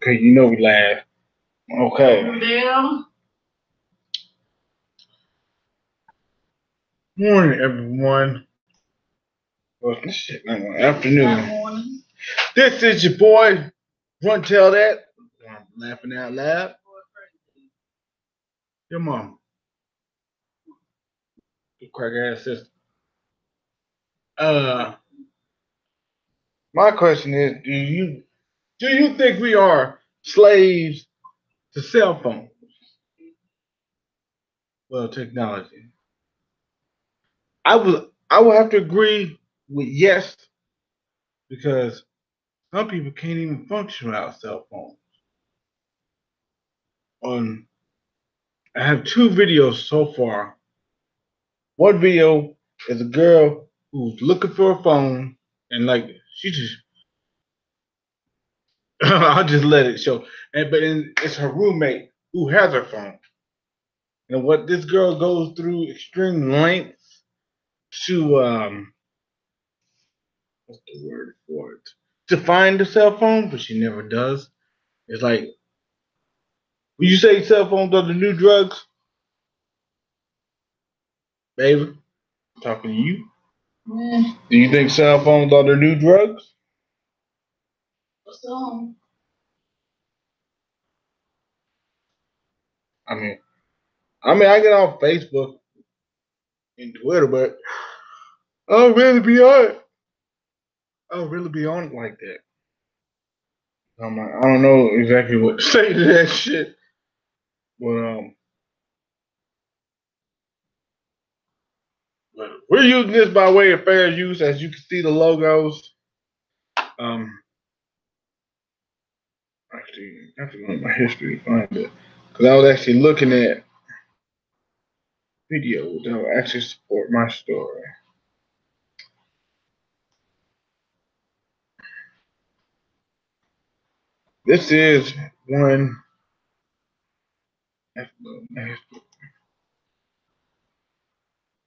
Okay, you know we laugh. Okay. Damn. Morning, everyone. Well, this shit, no, afternoon. This is your boy, Run Tell That. I'm laughing out loud. Your mom. Your crack ass sister. Uh, my question is, do you think we are slaves to cell phones? Well, technology. I would have to agree with yes, because some people can't even function without cell phones. On I have two videos so far. One video is a girl who's looking for a phone, and like she just I'll just let it show. It's her roommate who has her phone. And what this girl goes through extreme lengths to what's the word for it? To find the cell phone, but she never does. It's like, would you say cell phones are the new drugs? Baby, talking to you. Do you think cell phones are the new drugs? So, I mean, I get off Facebook and Twitter, but I'll really be on it. I'll really be on it like that. I don't know exactly what to say to that shit, but but we're using this by way of fair use, as you can see the logos. Um, actually, I have to go in my history to find it because I was actually looking at videos that will actually support my story. This is one.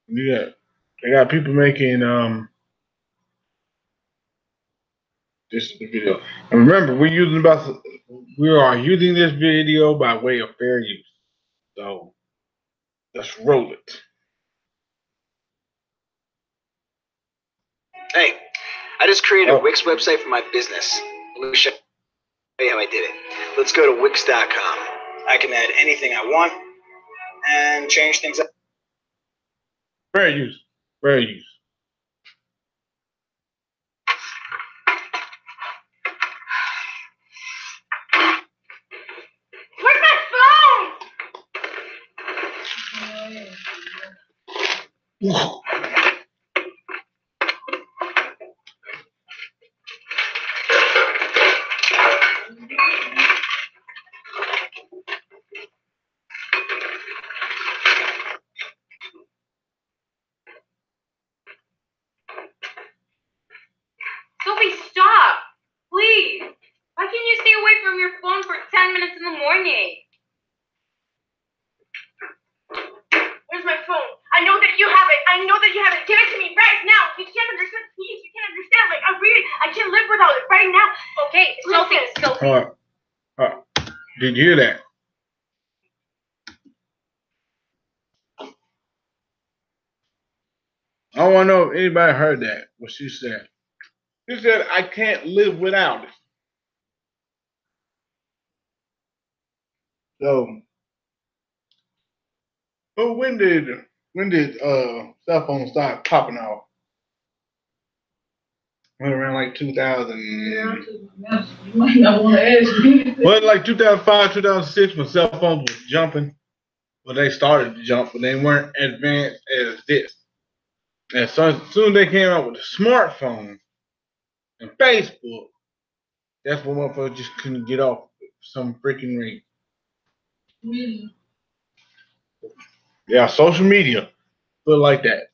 Yeah, they got people making this is the video. And remember, we are using this video by way of fair use. So let's roll it. Hey, I just created a Wix website for my business. Let me show you how I did it. Let's go to Wix.com. I can add anything I want and change things up. Fair use. Fair use. where's my phone? Sophie, stop! Please! Why can't you stay away from your phone for 10 minutes in the morning? Where's my phone? I know that you have it. I know that you have it. Give it to me right now. You can't understand. Please, you can't understand. Like, I can't live without it right now. Okay, Sophie. All right. Did you hear that? I want to know if anybody heard that, what she said. She said, I can't live without it. So, but when did cell phones start popping off? Went around like 2000. You might not want to ask me. Well, like 2005, 2006, when cell phones was jumping. Well, they started to jump, but they weren't advanced as this. And so as soon as they came out with the smartphone and Facebook, that's when motherfuckers just couldn't get off some freaking ring. Really? Yeah, social media. Feel like that.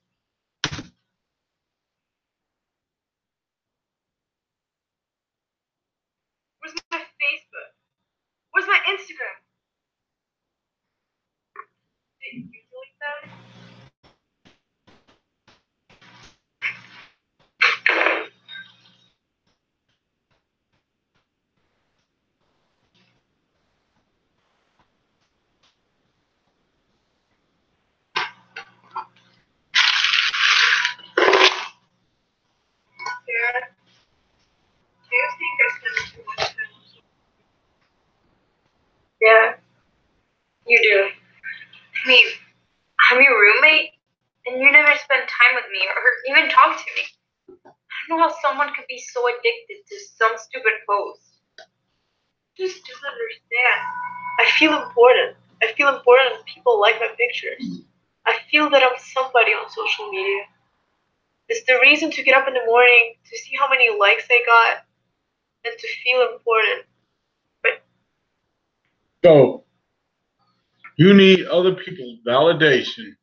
Where's my Facebook? Where's my Instagram? Did you delete them? so addicted to some stupid post. Just don't understand. I feel important. I feel important and people like my pictures. I feel that I'm somebody on social media. It's the reason to get up in the morning, to see how many likes I got, and to feel important. But So you need other people's validation.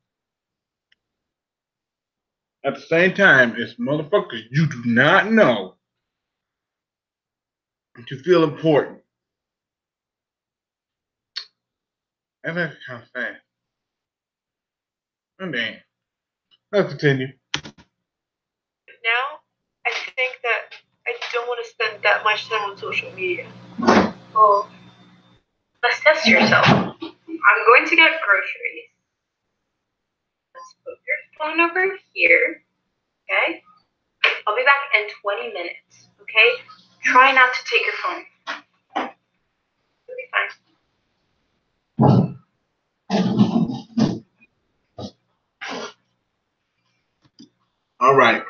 At the same time, it's motherfuckers you do not know to feel important. And that's kind of sad. And then, let's continue. now, I think that I don't want to spend that much time on social media. Oh, assess yourself. I'm going to get groceries. Let's put your phone over here. Okay? I'll be back in 20 minutes. Okay? Try not to take your phone. You'll be fine. All right.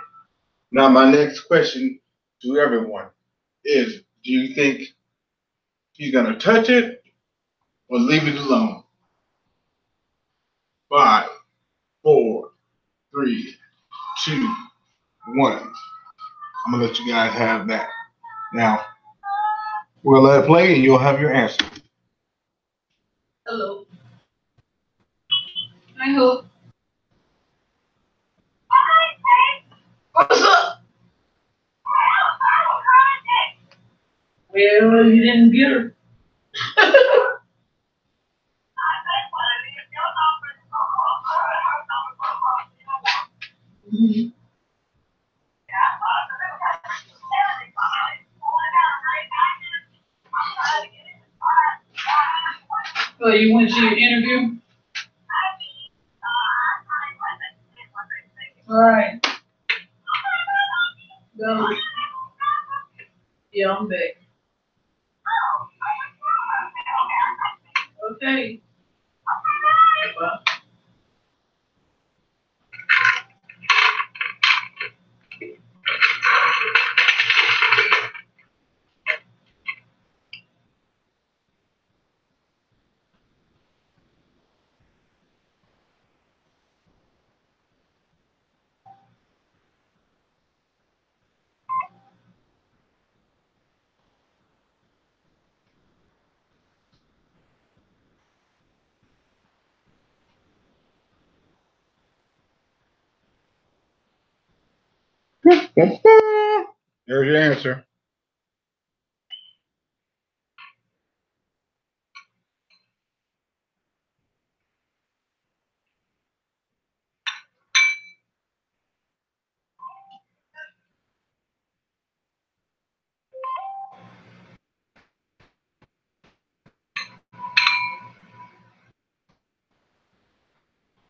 Now, my next question to everyone is, do you think he's going to touch it or leave it alone? 5, 4, 3, 2, 1. I'm going to let you guys have that. Now, we'll let it play and you'll have your answer. Hello. Hi, Hope. What's up? Well, you didn't get her. Mm-hmm. Oh, you went to your interview? All right. Go. Yeah, I'm back. Okay. Well. There's your answer.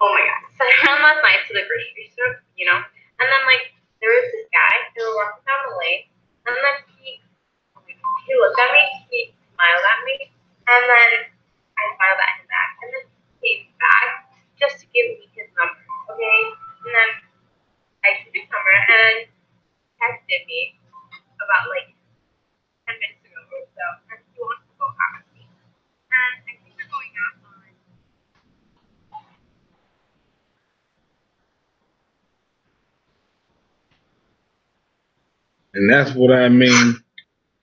Oh my god. So I ran last night to the grocery store, and then there was this guy who was walking down the lane, and then he looked at me, he smiled at me, and then I smiled at him back, and then he came back just to give me his number, okay? And then I took his number and texted me about 10 minutes ago or so, and he wants to go out with me. And I think we're going out on And that's what I mean.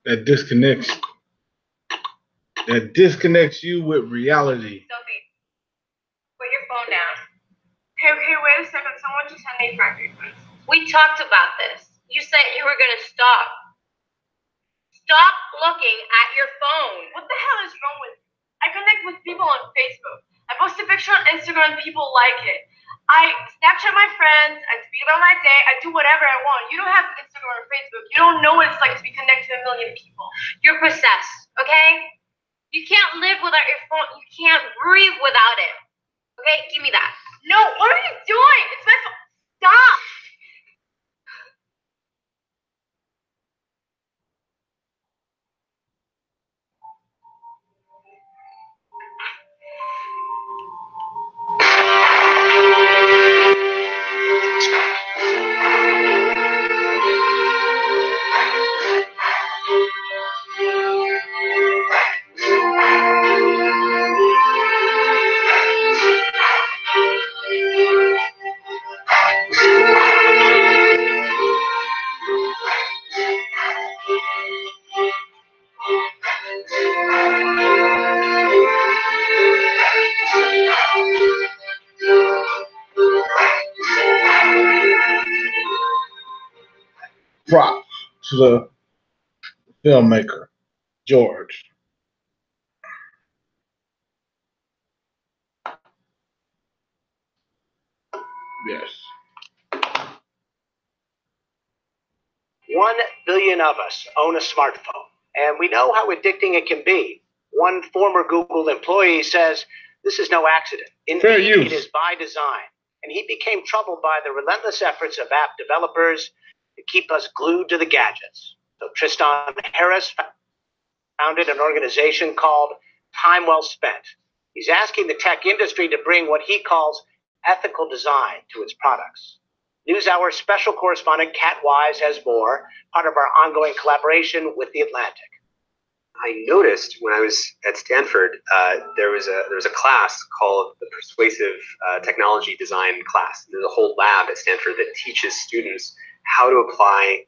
That disconnects you with reality. Sophie, put your phone down. Hey, wait a second. Someone just had me friend request. We talked about this. You said you were gonna stop. Stop looking at your phone. What the hell is wrong with you? I connect with people on Facebook. I post a picture on Instagram, people like it. I Snapchat my friends, I tweet about my day, I do whatever I want. You don't have Instagram or Facebook. You don't know what it's like to be connected to a million people. You're possessed, okay? You can't live without your phone. You can't breathe without it. Okay, give me that. No, what are you doing? It's my phone. Stop. to the filmmaker, George. Yes. 1 billion of us own a smartphone, and we know how addicting it can be. One former Google employee says this is no accident. Fair Indeed, use. it is by design. And he became troubled by the relentless efforts of app developers to keep us glued to the gadgets. So Tristan Harris founded an organization called Time Well Spent. He's asking the tech industry to bring what he calls ethical design to its products. NewsHour special correspondent Kat Wise has more, part of our ongoing collaboration with The Atlantic. I noticed when I was at Stanford, there was a class called the Persuasive Technology Design class. There's a whole lab at Stanford that teaches students how to apply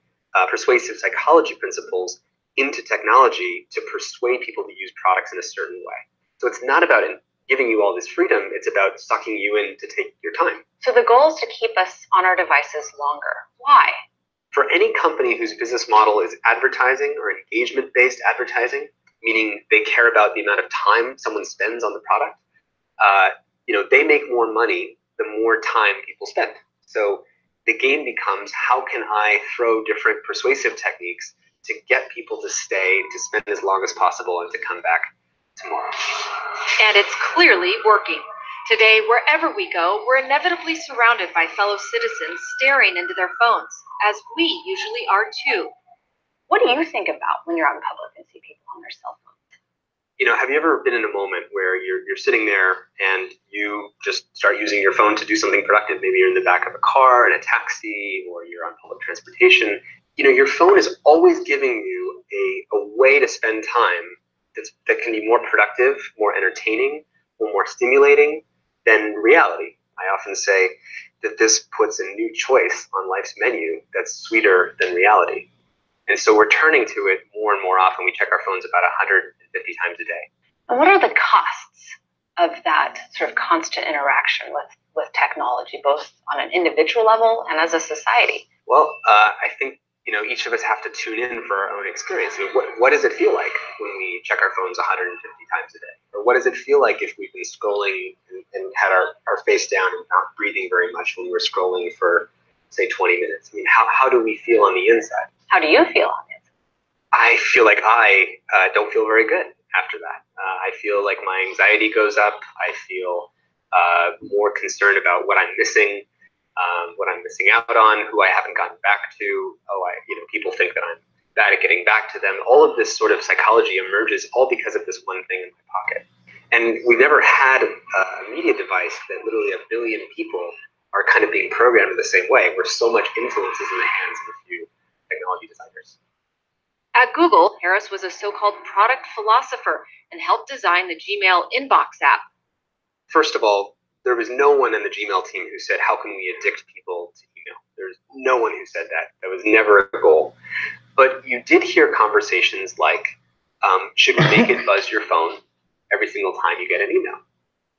persuasive psychology principles into technology to persuade people to use products in a certain way. So it's not about giving you all this freedom, it's about sucking you in to take your time. So the goal is to keep us on our devices longer. Why? For any company whose business model is advertising or engagement-based advertising, meaning they care about the amount of time someone spends on the product, they make more money the more time people spend. So the game becomes, how can I throw different persuasive techniques to get people to stay, to spend as long as possible, and to come back tomorrow. And it's clearly working. Today, wherever we go, we're inevitably surrounded by fellow citizens staring into their phones, as we usually are too. What do you think about when you're out in public and see people on their cell phones? Have you ever been in a moment where you're sitting there and you just start using your phone to do something productive? Maybe you're in the back of a car, in a taxi, or you're on public transportation. Your phone is always giving you a way to spend time that can be more productive, more entertaining, or more stimulating than reality. I often say that this puts a new choice on life's menu that's sweeter than reality. And so we're turning to it more and more often. We check our phones about 150 times a day. And what are the costs of that sort of constant interaction with technology, both on an individual level and as a society? Well, I think each of us have to tune in for our own experience. What does it feel like when we check our phones 150 times a day? Or what does it feel like if we've been scrolling and had our face down and not breathing very much when we're scrolling for, say, 20 minutes? I mean, how do we feel on the inside? How do you feel on it? I feel like I don't feel very good after that. I feel like my anxiety goes up. I feel more concerned about what I'm missing. What I'm missing out on, who I haven't gotten back to. People think that I'm bad at getting back to them. All of this sort of psychology emerges all because of this one thing in my pocket. And we've never had a media device that literally 1 billion people are kind of being programmed in the same way, where so much influence is in the hands of a few technology designers. At Google, Harris was a so-called product philosopher and helped design the Gmail inbox app. First of all, there was no one in the Gmail team who said, how can we addict people to email? There's no one who said that. That was never a goal. But you did hear conversations like, should we make it buzz your phone every single time you get an email?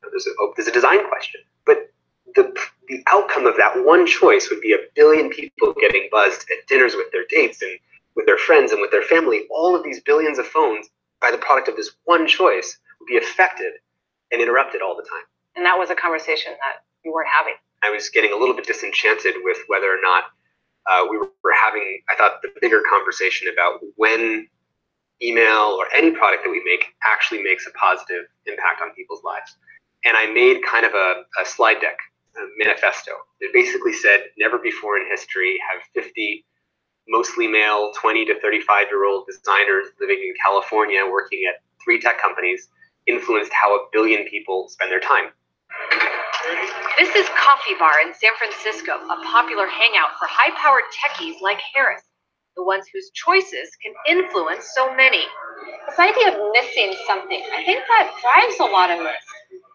There's a design question. But the outcome of that one choice would be 1 billion people getting buzzed at dinners with their dates and with their friends and with their family. All of these billions of phones, by the product of this one choice, would be affected and interrupted all the time. And that was a conversation that you weren't having. I was getting a little bit disenchanted with whether or not we were having, I thought, the bigger conversation about when email or any product that we make actually makes a positive impact on people's lives. And I made kind of a slide deck, a manifesto. It basically said, never before in history have 50 mostly male 20 to 35-year-old designers living in California working at 3 tech companies influenced how 1 billion people spend their time. This is Coffee Bar in San Francisco, a popular hangout for high-powered techies like Harris, the ones whose choices can influence so many. This idea of missing something, I think that drives a lot of this.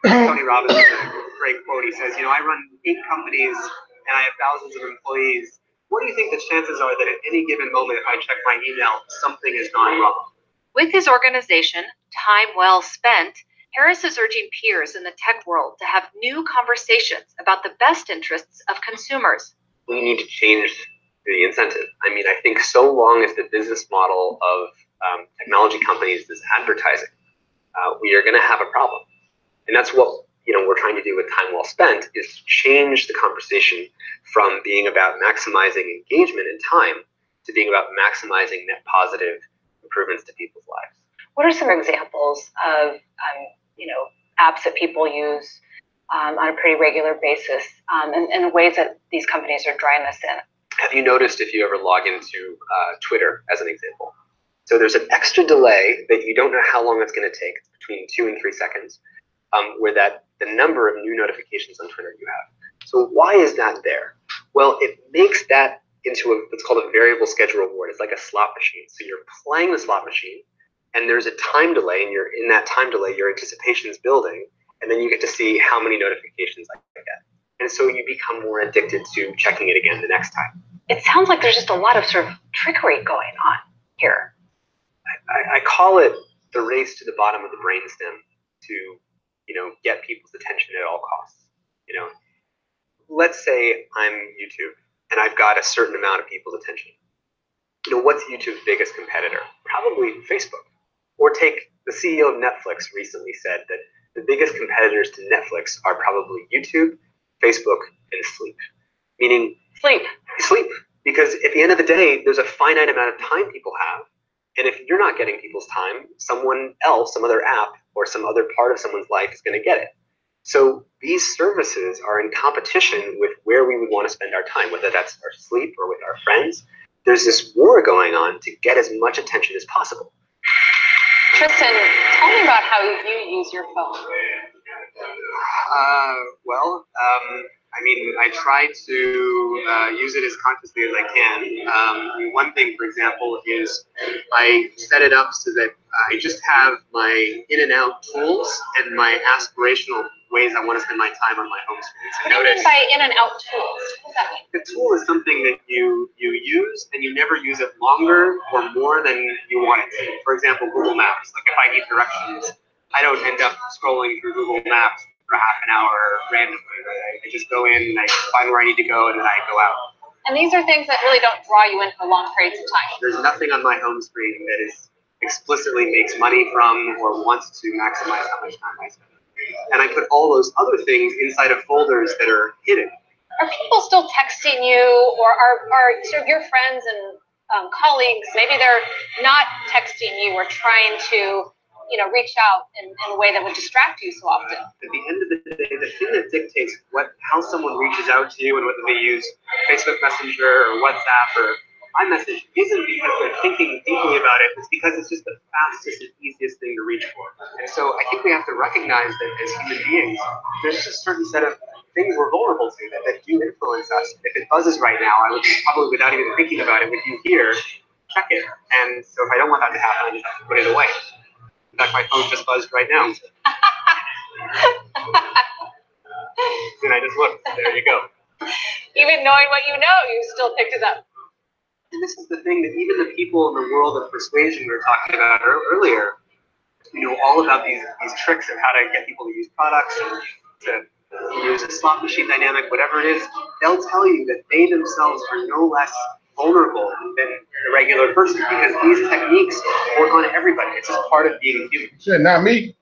Tony Robbins has a great quote. He says, I run 8 companies and I have thousands of employees. What do you think the chances are that at any given moment, if I check my email, something has gone wrong? With his organization, Time Well Spent, Harris is urging peers in the tech world to have new conversations about the best interests of consumers. We need to change the incentive. I mean, I think so long as the business model of technology companies is advertising, we are going to have a problem. And that's what we're trying to do with Time Well Spent, is change the conversation from being about maximizing engagement and time to being about maximizing net positive improvements to people's lives. What are some examples of apps that people use on a pretty regular basis, and ways that these companies are drawing this in? Have you noticed, if you ever log into Twitter as an example, so there's an extra delay that you don't know how long it's going to take, between 2 and 3 seconds, where that the number of new notifications on Twitter you have. So why is that there? Well, it makes that into what's called a variable schedule reward. It's like a slot machine. So you're playing the slot machine, and there's a time delay, and in that time delay, your anticipation is building, and then you get to see how many notifications I get. And so you become more addicted to checking it again the next time. It sounds like there's just a lot of sort of trickery going on here. I call it the race to the bottom of the brainstem to, get people's attention at all costs. Let's say I'm YouTube and I've got a certain amount of people's attention. What's YouTube's biggest competitor? Probably Facebook. Or take the CEO of Netflix recently said that the biggest competitors to Netflix are probably YouTube, Facebook, and sleep. Meaning sleep. Because at the end of the day, there's a finite amount of time people have. And if you're not getting people's time, someone else, some other app, or some other part of someone's life is going to get it. So these services are in competition with where we would want to spend our time, whether that's our sleep or with our friends. There's this war going on to get as much attention as possible. Tristan, tell me about how you use your phone. I try to use it as consciously as I can. One thing, for example, is I set it up so that I just have my in and out tools and my aspirational ways I want to spend my time on my home screen. So what do you mean by in and out tools? What does that mean? The tool is something that you use and you never use it longer or more than you want it to. For example, Google Maps. Like if I need directions, I don't end up scrolling through Google Maps for half an hour randomly. I just go in, I find where I need to go, and then I go out. And these are things that really don't draw you in for long periods of time. There's nothing on my home screen that is explicitly makes money from or wants to maximize how much time I spend. And I put all those other things inside of folders that are hidden. Are people still texting you, or are sort of your friends and colleagues, maybe they're not texting you or trying to reach out in a way that would distract you so often? At the end of the day, the thing that dictates how someone reaches out to you and whether they use Facebook Messenger or WhatsApp or iMessage isn't because they're thinking deeply about it. It's because it's just the fastest and easiest thing to reach for. And so I think we have to recognize that as human beings, there's just a certain set of things we're vulnerable to that do influence us. If it buzzes right now, I would probably, without even thinking about it, with you here, check it. And so if I don't want that to happen, I just have to put it away. In fact, my phone just buzzed right now. And I just looked. There you go. Even knowing what you know, you still picked it up. And this is the thing that even the people in the world of persuasion we were talking about earlier, all about these tricks of how to get people to use products and to use a slot machine dynamic, whatever it is, they'll tell you that they themselves are no less vulnerable than the regular person because these techniques work on everybody. It's just part of being human. Shit, not me.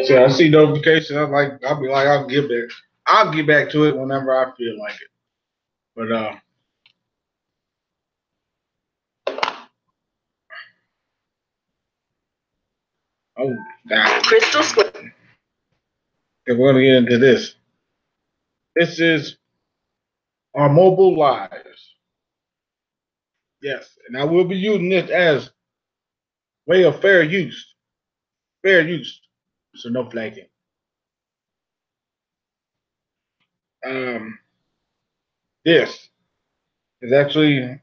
So I see notifications. I'll be like, I'll get back to it whenever I feel like it. But oh, God. Crystal Square. If we're gonna get into this, this is our mobile lives. Yes, and I will be using this as way of fair use. Fair use. So no flagging. This is actually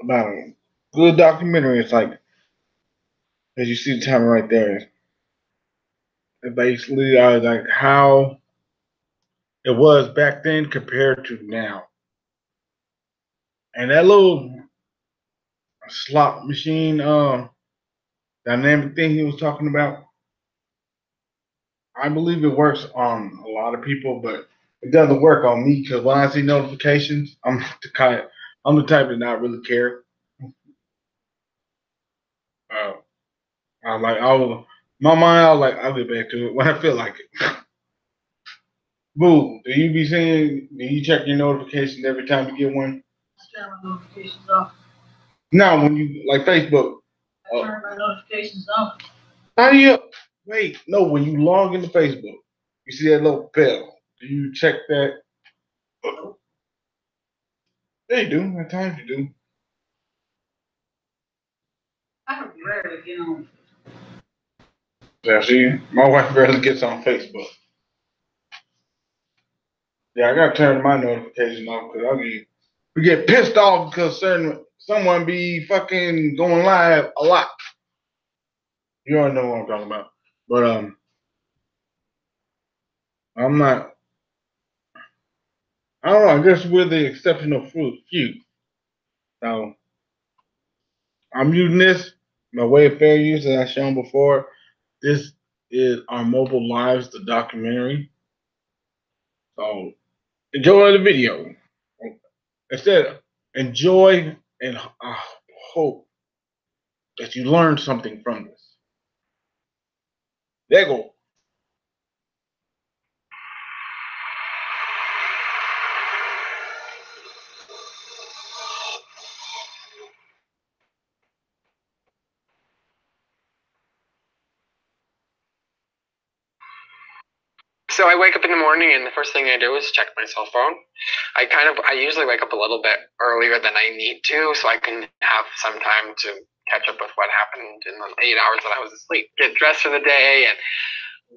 about a good documentary. It's like, as you see the timer right there, it basically like how it was back then compared to now. And that little slot machine dynamic thing he was talking about, I believe it works on a lot of people, but it doesn't work on me because when I see notifications, I'm the type to not really care. Uh, I'm like, my mind, I'll get back to it when I feel like it. Boo, do you check your notifications every time you get one? I turn my notifications off. No, when you, like Facebook. I turn my notifications off. How do you, wait, no, when you log into Facebook, you see that little bell. Do you check that? Yeah, you do. At times you do. I rarely get on. Yeah, see, my wife barely gets on Facebook. Yeah, I gotta turn my notifications off because we get pissed off because someone be fucking going live a lot. You already know what I'm talking about. But I'm not. I don't know. I guess we're the exceptional few. Now I'm using this my way of fair use as I've shown before. This is Our Mobile Lives, the documentary. So enjoy the video. Instead, enjoy and hope that you learn something from this. There you go. So I wake up in the morning and the first thing I do is check my cell phone. I usually wake up a little bit earlier than I need to so I can have some time to catch up with what happened in the 8 hours that I was asleep. Get dressed for the day and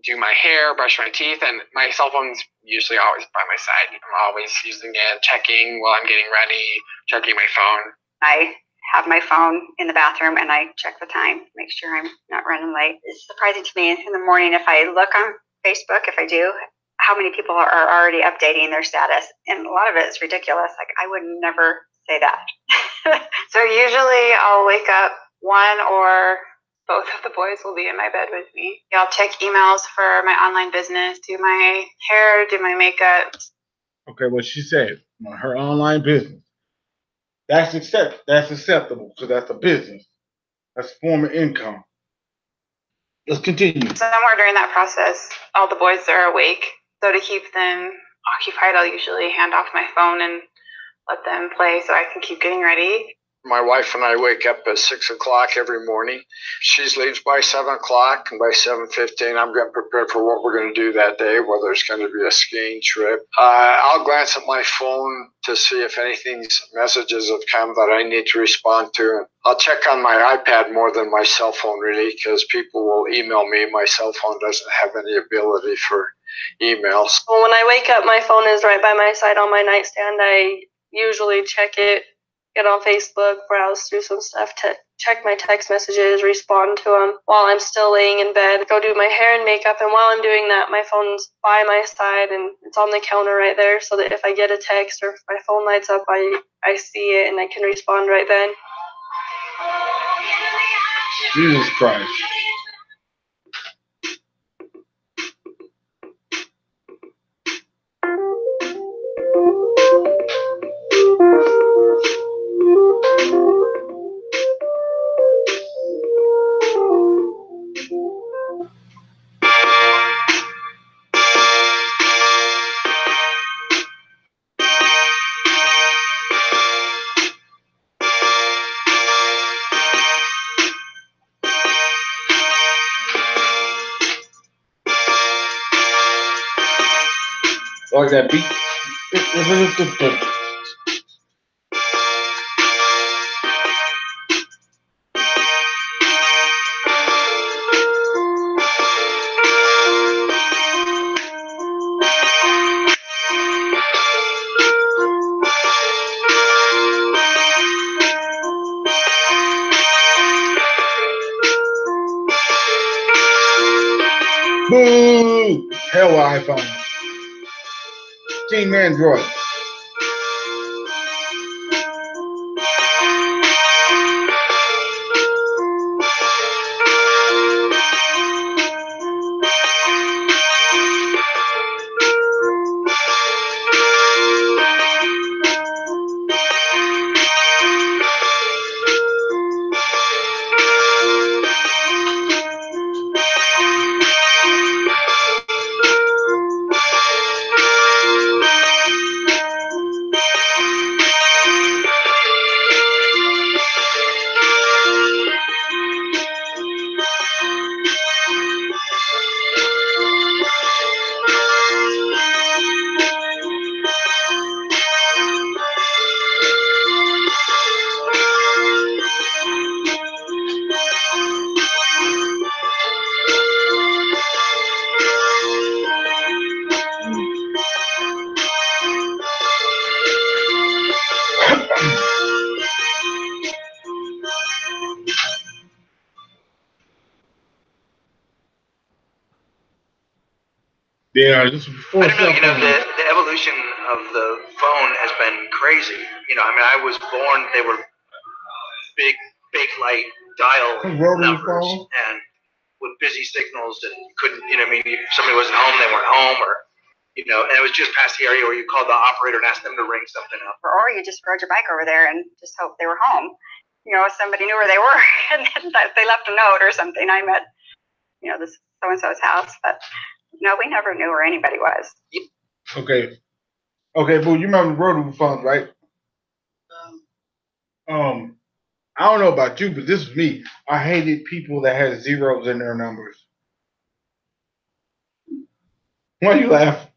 do my hair, brush my teeth, and my cell phone's usually always by my side. I'm always using it, checking while I'm getting ready, checking my phone. I have my phone in the bathroom and I check the time, make sure I'm not running late. It's surprising to me in the morning if I look on Facebook, if I do, how many people are already updating their status. And a lot of it is ridiculous. Like, I would never say that. So usually I'll wake up, one or both of the boys will be in my bed with me. I'll check emails for my online business, do my hair, do my makeup. Okay, what she said, her online business. That's acceptable because that's a business. That's a form of income. Let's continue. Somewhere during that process, all the boys are awake. So to keep them occupied, I'll usually hand off my phone and let them play so I can keep getting ready. My wife and I wake up at 6 o'clock every morning. She leaves by 7 o'clock, and by 7:15, I'm getting prepared for what we're going to do that day, whether it's going to be a skiing trip. I'll glance at my phone to see if anything's messages have come that I need to respond to. I'll check on my iPad more than my cell phone, really, because people will email me. My cell phone doesn't have any ability for emails. Well, when I wake up, my phone is right by my side on my nightstand. I usually check it, get on Facebook, browse through some stuff, to check my text messages, respond to them while I'm still laying in bed, go do my hair and makeup. And while I'm doing that, my phone's by my side and it's on the counter right there so that if I get a text or if my phone lights up, I see it and I can respond right then. Jesus Christ. Like that beat. Boo! Hell iPhone. Team Android. Yeah, just before I don't know. cell You know, phone. the evolution of the phone has been crazy. You know, I mean, I was born. They were big, light dial Rotary numbers, phone. and with busy signals, and you couldn't. You know, I mean, if somebody wasn't home, they weren't home, or you know, and it was just past the area where you called the operator and asked them to ring something up. Or you just rode your bike over there and just hope they were home. You know, if somebody knew where they were and then they left a note or something. I'm at, you know, this so-and-so's house, but no, we never knew where anybody was. Okay, boo, you remember rotary phones, right? I don't know about you, but this is me. I hated people that had zeros in their numbers. Why you laugh?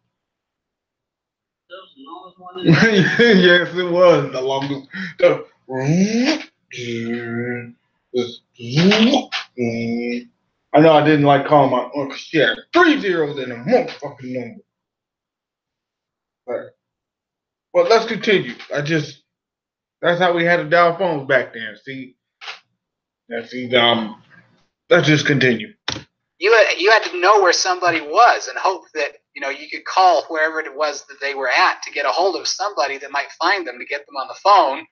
That was the longest one in there. Yes, it was the longest. I know I didn't like calling my uncle. She had 3 zeros in a motherfucking number. But let's continue. That's how we had to dial phones back then. Let's just continue. You had to know where somebody was and hope that, you know, you could call wherever it was that they were at to get a hold of somebody that might find them to get them on the phone.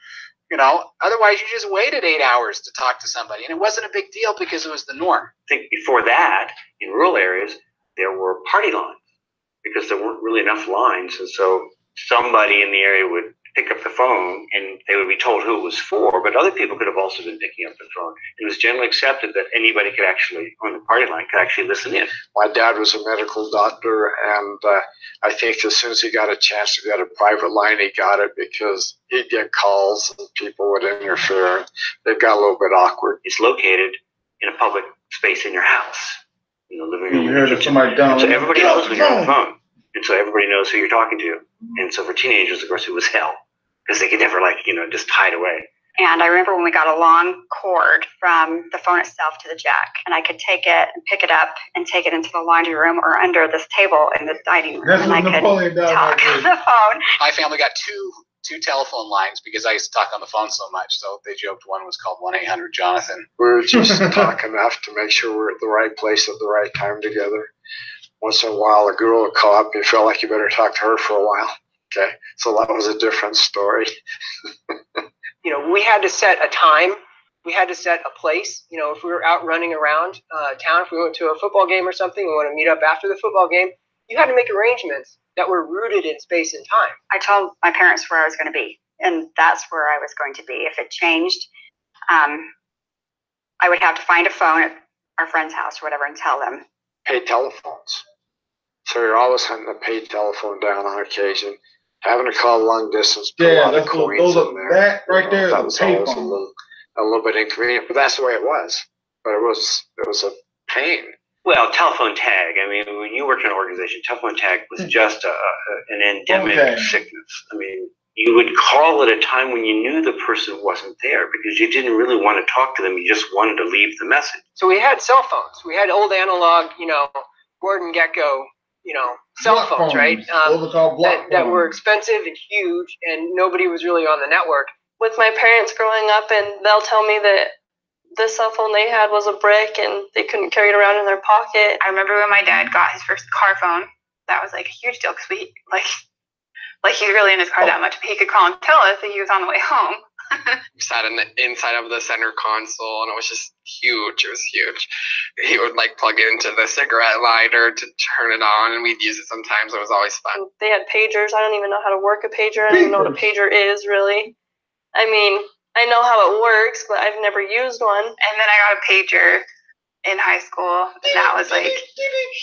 You know, otherwise you just waited 8 hours to talk to somebody, and it wasn't a big deal because it was the norm. I think before that, in rural areas, there were party lines because there weren't really enough lines, and so somebody in the area would pick up the phone and they would be told who it was for, but other people could have also been picking up the phone. It was generally accepted that anybody could actually, on the party line, could actually listen in. My dad was a medical doctor, and I think as soon as he got a chance to get a private line, he got it because he'd get calls and people would interfere. It got a little bit awkward. It's located in a public space in your house, you know, living room. You heard of somebody down. So everybody knows when you're on the phone, and so everybody knows who you're talking to. And so for teenagers, of course, it was hell because they could never, like, you know, just hide away. And I remember when we got a long cord from the phone itself to the jack, and I could take it and pick it up and take it into the laundry room or under this table in the dining room. That's and what I could Napoleon does. talk on the phone. My family got two telephone lines because I used to talk on the phone so much. So they joked one was called 1-800-JONATHAN. We were just talking enough to make sure we're at the right place at the right time together. Once in a while, a girl would call up and you felt like you better talk to her for a while. Okay, so that was a different story. You know, we had to set a time. We had to set a place. You know, if we were out running around town, if we went to a football game or something, we want to meet up after the football game, you had to make arrangements that were rooted in space and time. I told my parents where I was going to be, and that's where I was going to be. If it changed, I would have to find a phone at our friend's house or whatever and tell them. Paid telephones. So you're always hunting a paid telephone down on occasion. Having to call long distance, put a lot of coins in there. That right there is that a was pay always phone. a little bit inconvenient, but that's the way it was. But it was a pain. Well, telephone tag. I mean, when you worked in an organization, telephone tag was just an endemic sickness. I mean, you would call at a time when you knew the person wasn't there because you didn't really want to talk to them. You just wanted to leave the message. So we had cell phones. We had old analog, you know, Gordon Gekko, you know, cell phones, right? That were expensive and huge, and nobody was really on the network. With my parents growing up, and they'll tell me that the cell phone they had was a brick and they couldn't carry it around in their pocket. I remember when my dad got his first car phone. That was like a huge deal because we like he was really in his car that much. But he could call and tell us that he was on the way home. We sat in the inside of the center console, and it was just huge. It was huge. He would like plug it into the cigarette lighter to turn it on, and we'd use it sometimes. It was always fun. They had pagers. I don't even know how to work a pager. I don't even know what a pager is, really. I mean, I know how it works, but I've never used one. And then I got a pager in high school, and that was like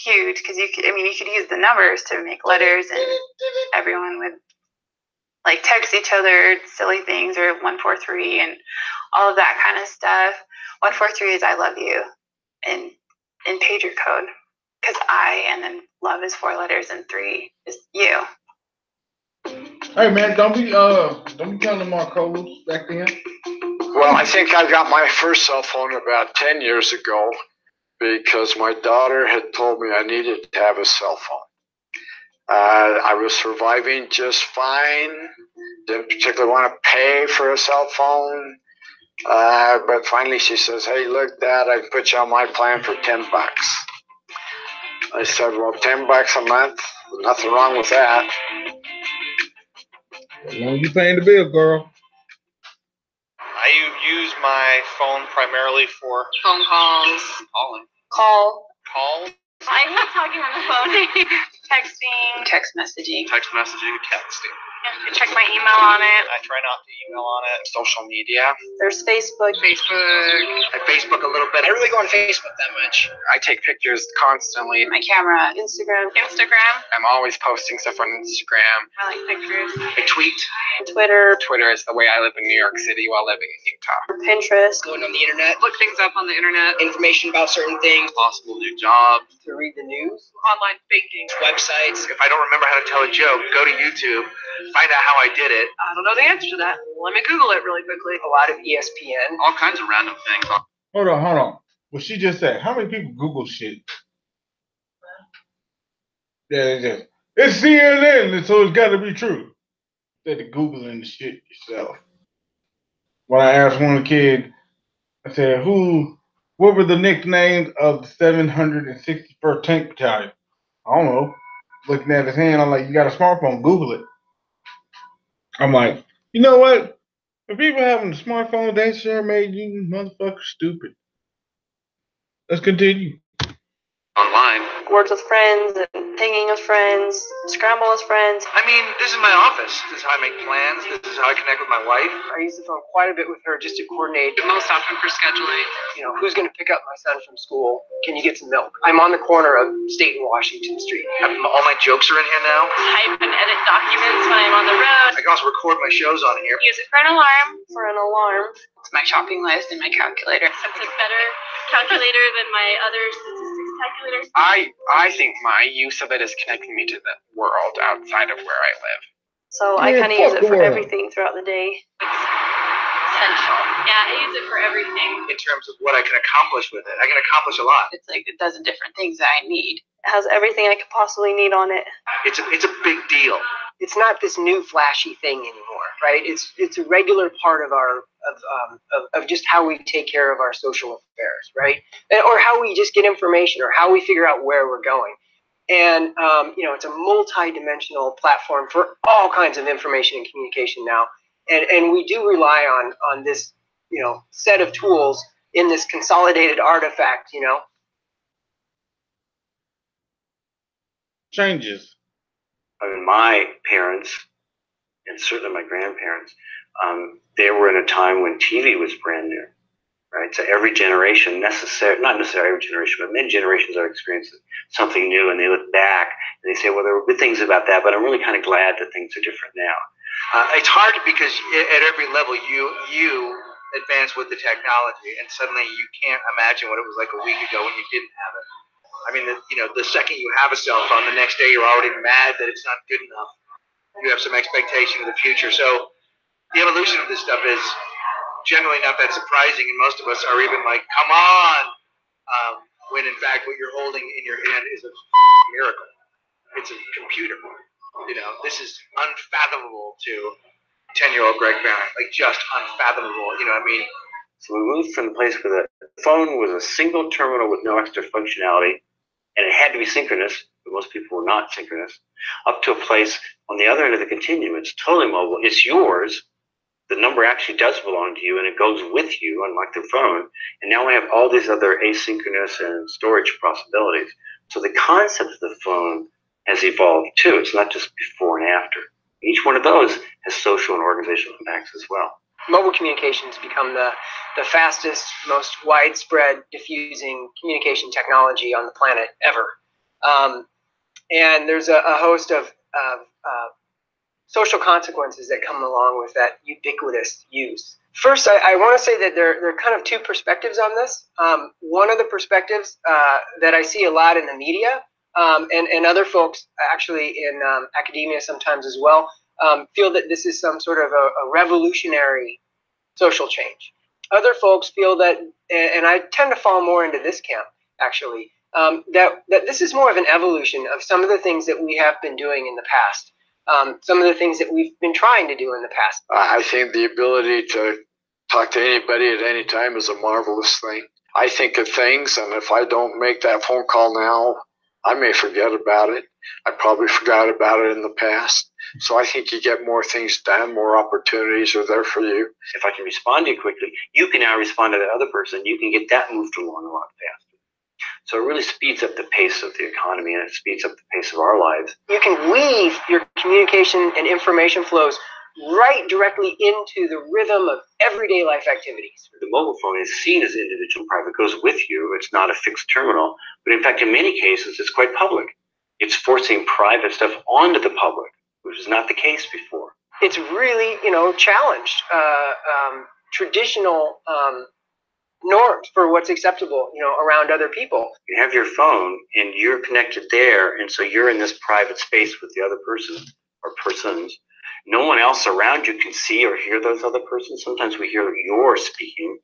huge because you could use the numbers to make letters, and everyone would like text each other silly things or 143 and all of that kind of stuff. 143 is I love you in pager code because I, and then love is 4 letters and 3 is you. Hey man, don't be telling them our codes back then. Well, I think I got my first cell phone about 10 years ago because my daughter had told me I needed to have a cell phone. I was surviving just fine. Didn't particularly want to pay for a cell phone. But finally she says, hey, look, Dad, I can put you on my plan for $10. I said, well, $10 a month, nothing wrong with that. As long as you paying the bill, girl. I use my phone primarily for Phone calls. calling. Call. I hate talking on the phone. Texting. Text messaging. Text messaging, texting. I check my email on it. I try not to email on it. Social media. There's Facebook. I Facebook a little bit. I don't really go on Facebook that much. I take pictures constantly. My camera. Instagram. I'm always posting stuff on Instagram. I like pictures. I tweet. Twitter. Twitter is the way I live in New York City while living in Utah. Pinterest. Going on the internet. Look things up on the internet. Information about certain things. Possible new jobs. To read the news. Online banking. Websites. If I don't remember how to tell a joke, go to YouTube, find out how I did it. I don't know the answer to that. Let me Google it really quickly. A lot of ESPN. All kinds of random things. Hold on. What she just said, how many people Google shit? Yeah, it's CNN, and so it's got to be true. Instead of Googling the shit yourself. When I asked one kid, I said, what were the nicknames of the 761st Tank Battalion? I don't know. Looking at his hand, I'm like, you got a smartphone, Google it. I'm like, you know what? For people having a smartphone, they sure made you motherfuckers stupid. Let's continue. Online. Words with friends and pinging with friends. Scramble with friends. I mean, this is my office. This is how I make plans. This is how I connect with my wife. I use the phone quite a bit with her just to coordinate. Most often for scheduling. You know, who's going to pick up my son from school? Can you get some milk? I'm on the corner of State and Washington Street. All my jokes are in here now. Type and edit documents when I'm on the road. I can also record my shows on here. Use it for an alarm. It's my shopping list and my calculator. It's a better calculator than my other statistics calculators. I think my use of it is connecting me to the world outside of where I live. So I kind of use it for everything throughout the day. Essential. Yeah, I use it for everything. In terms of what I can accomplish with it, I can accomplish a lot. It's like it does the different things that I need. It has everything I could possibly need on it. It's a big deal. It's not this new flashy thing anymore, right? It's a regular part of our of just how we take care of our social affairs, right? Or how we just get information, or how we figure out where we're going. And you know, it's a multi-dimensional platform for all kinds of information and communication now. And we do rely on this, you know, set of tools in this consolidated artifact, you know. Changes. I mean, my parents, and certainly my grandparents, they were in a time when TV was brand new, right? So every generation, not necessarily every generation, but many generations are experiencing something new, and they look back and they say, well, there were good things about that, but I'm really kind of glad that things are different now. It's hard because at every level you advance with the technology, and suddenly you can't imagine what it was like a week ago when you didn't have it. I mean, the second you have a cell phone, the next day you're already mad that it's not good enough. You have some expectation of the future. So the evolution of this stuff is generally not that surprising, and most of us are even like, come on, when in fact what you're holding in your hand is a miracle. It's a computer. You know, this is unfathomable to 10-year-old Greg Barron, like just unfathomable. You know what I mean? So we moved from the place where the phone was a single terminal with no extra functionality, and it had to be synchronous, but most people were not synchronous, up to a place on the other end of the continuum. It's totally mobile. It's yours. The number actually does belong to you, and it goes with you, unlike the phone. And now we have all these other asynchronous and storage possibilities. So the concept of the phone has evolved too. It's not just before and after. Each one of those has social and organizational impacts as well. Mobile communications become the fastest, most widespread diffusing communication technology on the planet ever. And there's a host of social consequences that come along with that ubiquitous use. First, I want to say that there are kind of two perspectives on this. One of the perspectives that I see a lot in the media, and other folks actually in academia sometimes as well, feel that this is some sort of a revolutionary social change. Other folks feel that, and I tend to fall more into this camp actually, that this is more of an evolution of some of the things that we have been doing in the past, some of the things that we've been trying to do in the past. I think the ability to talk to anybody at any time is a marvelous thing. I think of things, and if I don't make that phone call now, I may forget about it. I probably forgot about it in the past. So I think you get more things done, more opportunities are there for you. If I can respond to you quickly, you can now respond to that other person. You can get that moved along a lot faster. So it really speeds up the pace of the economy, and it speeds up the pace of our lives. You can weave your communication and information flows right directly into the rhythm of everyday life activities. The mobile phone is seen as individual and private. It goes with you. It's not a fixed terminal. But in fact, in many cases, it's quite public. It's forcing private stuff onto the public, which is not the case before. It's really, challenged traditional norms for what's acceptable, around other people. You have your phone and you're connected there, and so you're in this private space with the other person or persons. No one else around you can see or hear those other persons. Sometimes we hear you're speaking,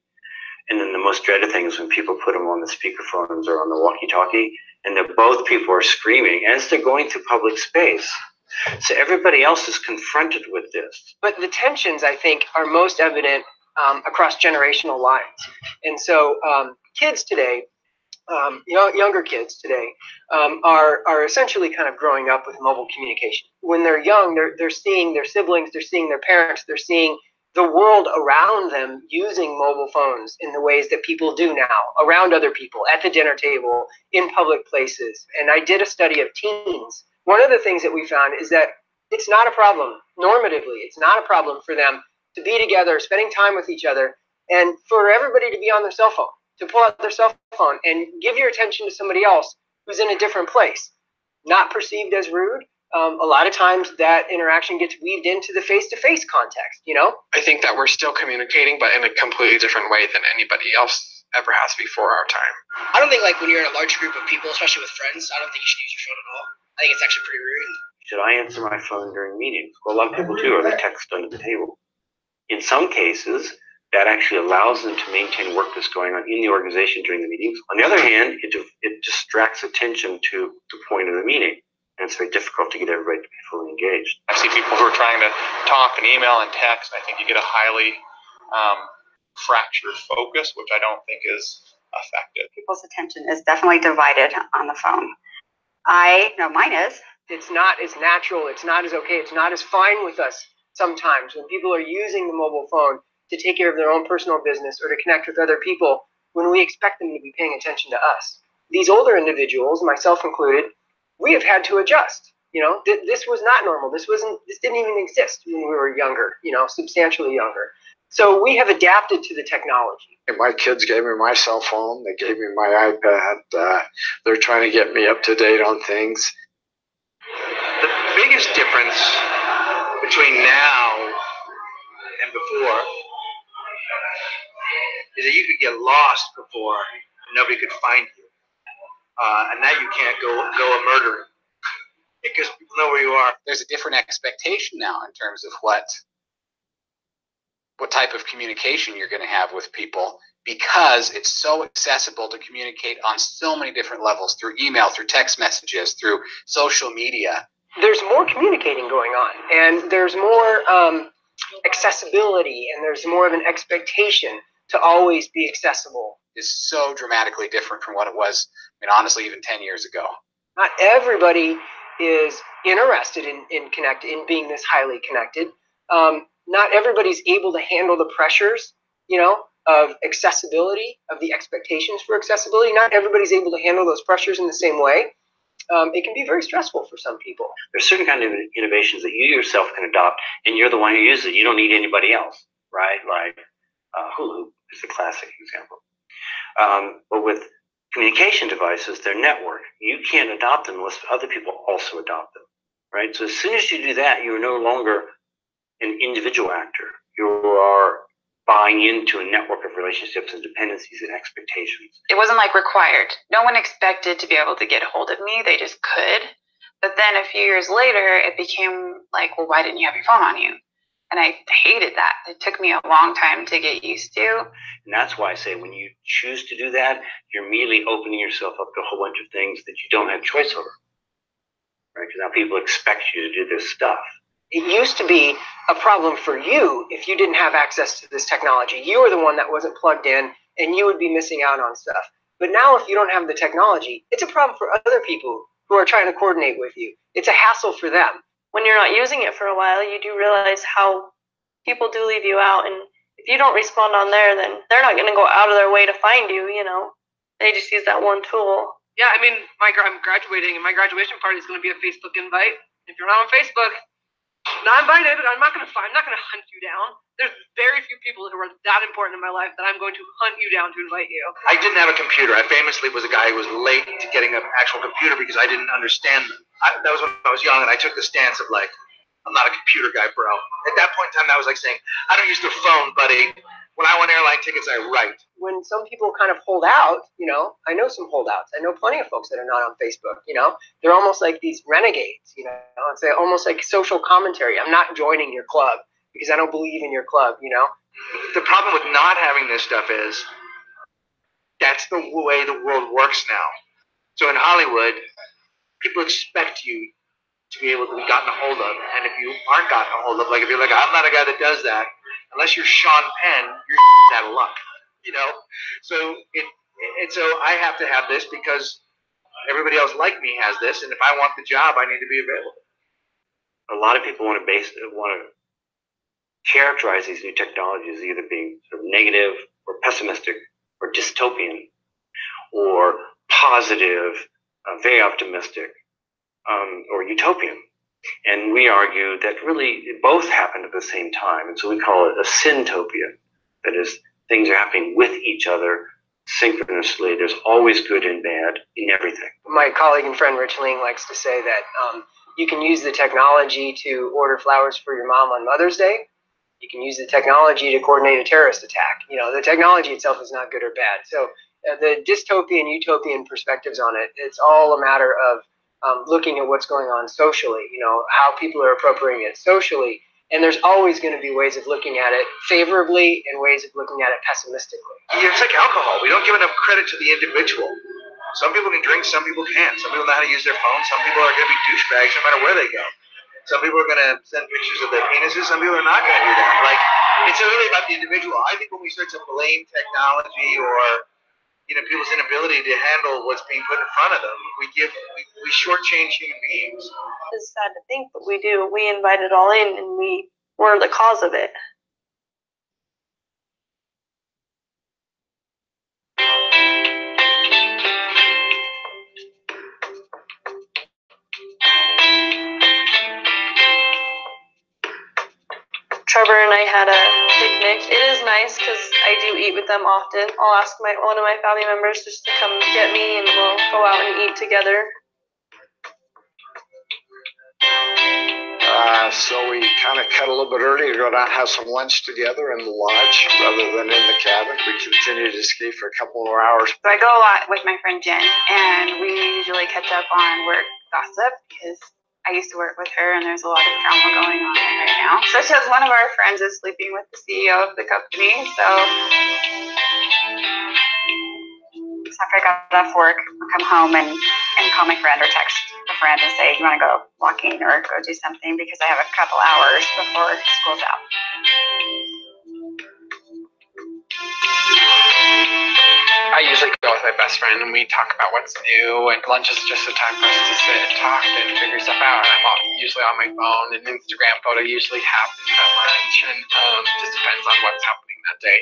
and then the most dreaded thing is when people put them on the speakerphones or on the walkie-talkie, and both people are screaming as they're going through public space. So everybody else is confronted with this. But the tensions, I think, are most evident across generational lines. And so kids today, younger kids today, are essentially kind of growing up with mobile communication. When they're young, they're seeing their siblings, they're seeing their parents, they're seeing the world around them using mobile phones in the ways that people do now, around other people, at the dinner table, in public places. And I did a study of teens. One of the things that we found is that it's not a problem, normatively, it's not a problem for them to be together, spending time with each other, and for everybody to be on their cell phone, to pull out their cell phone and give your attention to somebody else who's in a different place. Not perceived as rude. A lot of times that interaction gets weaved into the face-to-face context, I think that we're still communicating, but in a completely different way than anybody else ever has before our time. I don't think when you're in a large group of people, especially with friends, I don't think you should use your phone at all. I think it's actually pretty rude. Should I answer my phone during meetings? Well, a lot of people do, or they text under the table. In some cases, that actually allows them to maintain work that's going on in the organization during the meetings. On the other hand, it distracts attention to the point of the meeting. And it's very difficult to get everybody to be fully engaged. I see people who are trying to talk and email and text. I think you get a highly fractured focus, which I don't think is effective. People's attention is definitely divided on the phone. I know mine is. It's not as natural. It's not as okay. It's not as fine with us sometimes when people are using the mobile phone to take care of their own personal business or to connect with other people when we expect them to be paying attention to us. These older individuals, myself included, we have had to adjust. This was not normal. This didn't even exist when we were younger, substantially younger. So we have adapted to the technology. My kids gave me my cell phone. They gave me my iPad. They're trying to get me up to date on things. The biggest difference between now and before is that you could get lost before and nobody could find you. And now you can't go a murdering because people know where you are. There's a different expectation now in terms of what type of communication you're going to have with people, because it's so accessible to communicate on so many different levels, through email, through text messages, through social media. There's more communicating going on, and there's more accessibility, and there's more of an expectation to always be accessible. Is so dramatically different from what it was, honestly, even 10 years ago. Not everybody is interested in being this highly connected. Not everybody's able to handle the pressures, of accessibility, of the expectations for accessibility. Not everybody's able to handle those pressures in the same way. It can be very stressful for some people. There's certain kind of innovations that you yourself can adopt, and you're the one who uses it. You don't need anybody else, right? Like Hulu is the classic example. But with communication devices, they're network. You can't adopt them unless other people also adopt them, right? So as soon as you do that, you're no longer an individual actor. You are buying into a network of relationships and dependencies and expectations. It wasn't required. No one expected to be able to get a hold of me. They just could. But then a few years later, it became well, why didn't you have your phone on you? And I hated that. It took me a long time to get used to. And that's why I say when you choose to do that, you're immediately opening yourself up to a whole bunch of things that you don't have choice over, right? Because now people expect you to do this stuff. It used to be a problem for you if you didn't have access to this technology. You were the one that wasn't plugged in, and you would be missing out on stuff. But now if you don't have the technology, it's a problem for other people who are trying to coordinate with you. It's a hassle for them. When you're not using it for a while, you do realize how people do leave you out. And if you don't respond on there, then they're not going to go out of their way to find you, you know. They just use that one tool. Yeah, I mean, I'm graduating, and my graduation party is going to be a Facebook invite. If you're not on Facebook, not invited. I'm not going to hunt you down. There's very few people who are that important in my life that I'm going to hunt you down to invite you. I didn't have a computer. I famously was a guy who was late to getting an actual computer because I didn't understand them. That was when I was young, and I took the stance of like, I'm not a computer guy, bro. At that point in time, that was like saying, I don't use the phone, buddy. When I want airline tickets, I write. When some people kind of hold out, you know, I know some holdouts. I know plenty of folks that are not on Facebook, you know. They're almost like these renegades, you know. It's almost like social commentary. I'm not joining your club because I don't believe in your club, you know. The problem with not having this stuff is that's the way the world works now. So in Hollywood, people expect you to be able to be gotten a hold of. And if you aren't gotten a hold of, like if you're like, I'm not a guy that does that, unless you're Sean Penn, you're out of luck, you know? So so I have to have this because everybody else like me has this, and if I want the job, I need to be available. A lot of people want to characterize these new technologies as either being sort of negative or pessimistic or dystopian or positive, very optimistic, or utopian. And we argue that really both happen at the same time. And so we call it a syntopia. That is, things are happening with each other synchronously. There's always good and bad in everything. My colleague and friend Rich Ling likes to say that you can use the technology to order flowers for your mom on Mother's Day. You can use the technology to coordinate a terrorist attack. You know, the technology itself is not good or bad. So the dystopian, utopian perspectives on it, it's all a matter of looking at what's going on socially, you know, how people are appropriating it socially. And there's always going to be ways of looking at it favorably and ways of looking at it pessimistically. It's like alcohol. We don't give enough credit to the individual. Some people can drink, some people can't. Some people know how to use their phone. Some people are going to be douchebags no matter where they go. Some people are going to send pictures of their penises. Some people are not going to do that. Like, it's really about the individual. I think when we start to blame technology or people's inability to handle what's being put in front of them, we shortchange human beings. It's sad to think, but we do. We invite it all in, and we were the cause of it. Trevor and I had a picnic. It is nice because I do eat with them often. I'll ask one of my family members just to come get me, and we'll go out and eat together. So we kind of cut a little bit early to go down and have some lunch together in the lodge rather than in the cabin. We continue to ski for a couple more hours. So I go a lot with my friend Jen, and we usually catch up on work gossip because I used to work with her, and there's a lot of drama going on right now. Such as one of our friends is sleeping with the CEO of the company, so after I got off work, I'll come home and call my friend or text a friend and say, you want to go walking or go do something because I have a couple hours before school's out. I usually go with my best friend and we talk about what's new, and lunch is just a time for us to sit and talk and figure stuff out. And I'm usually on my phone, and Instagram photo usually happens at lunch, and just depends on what's happening that day.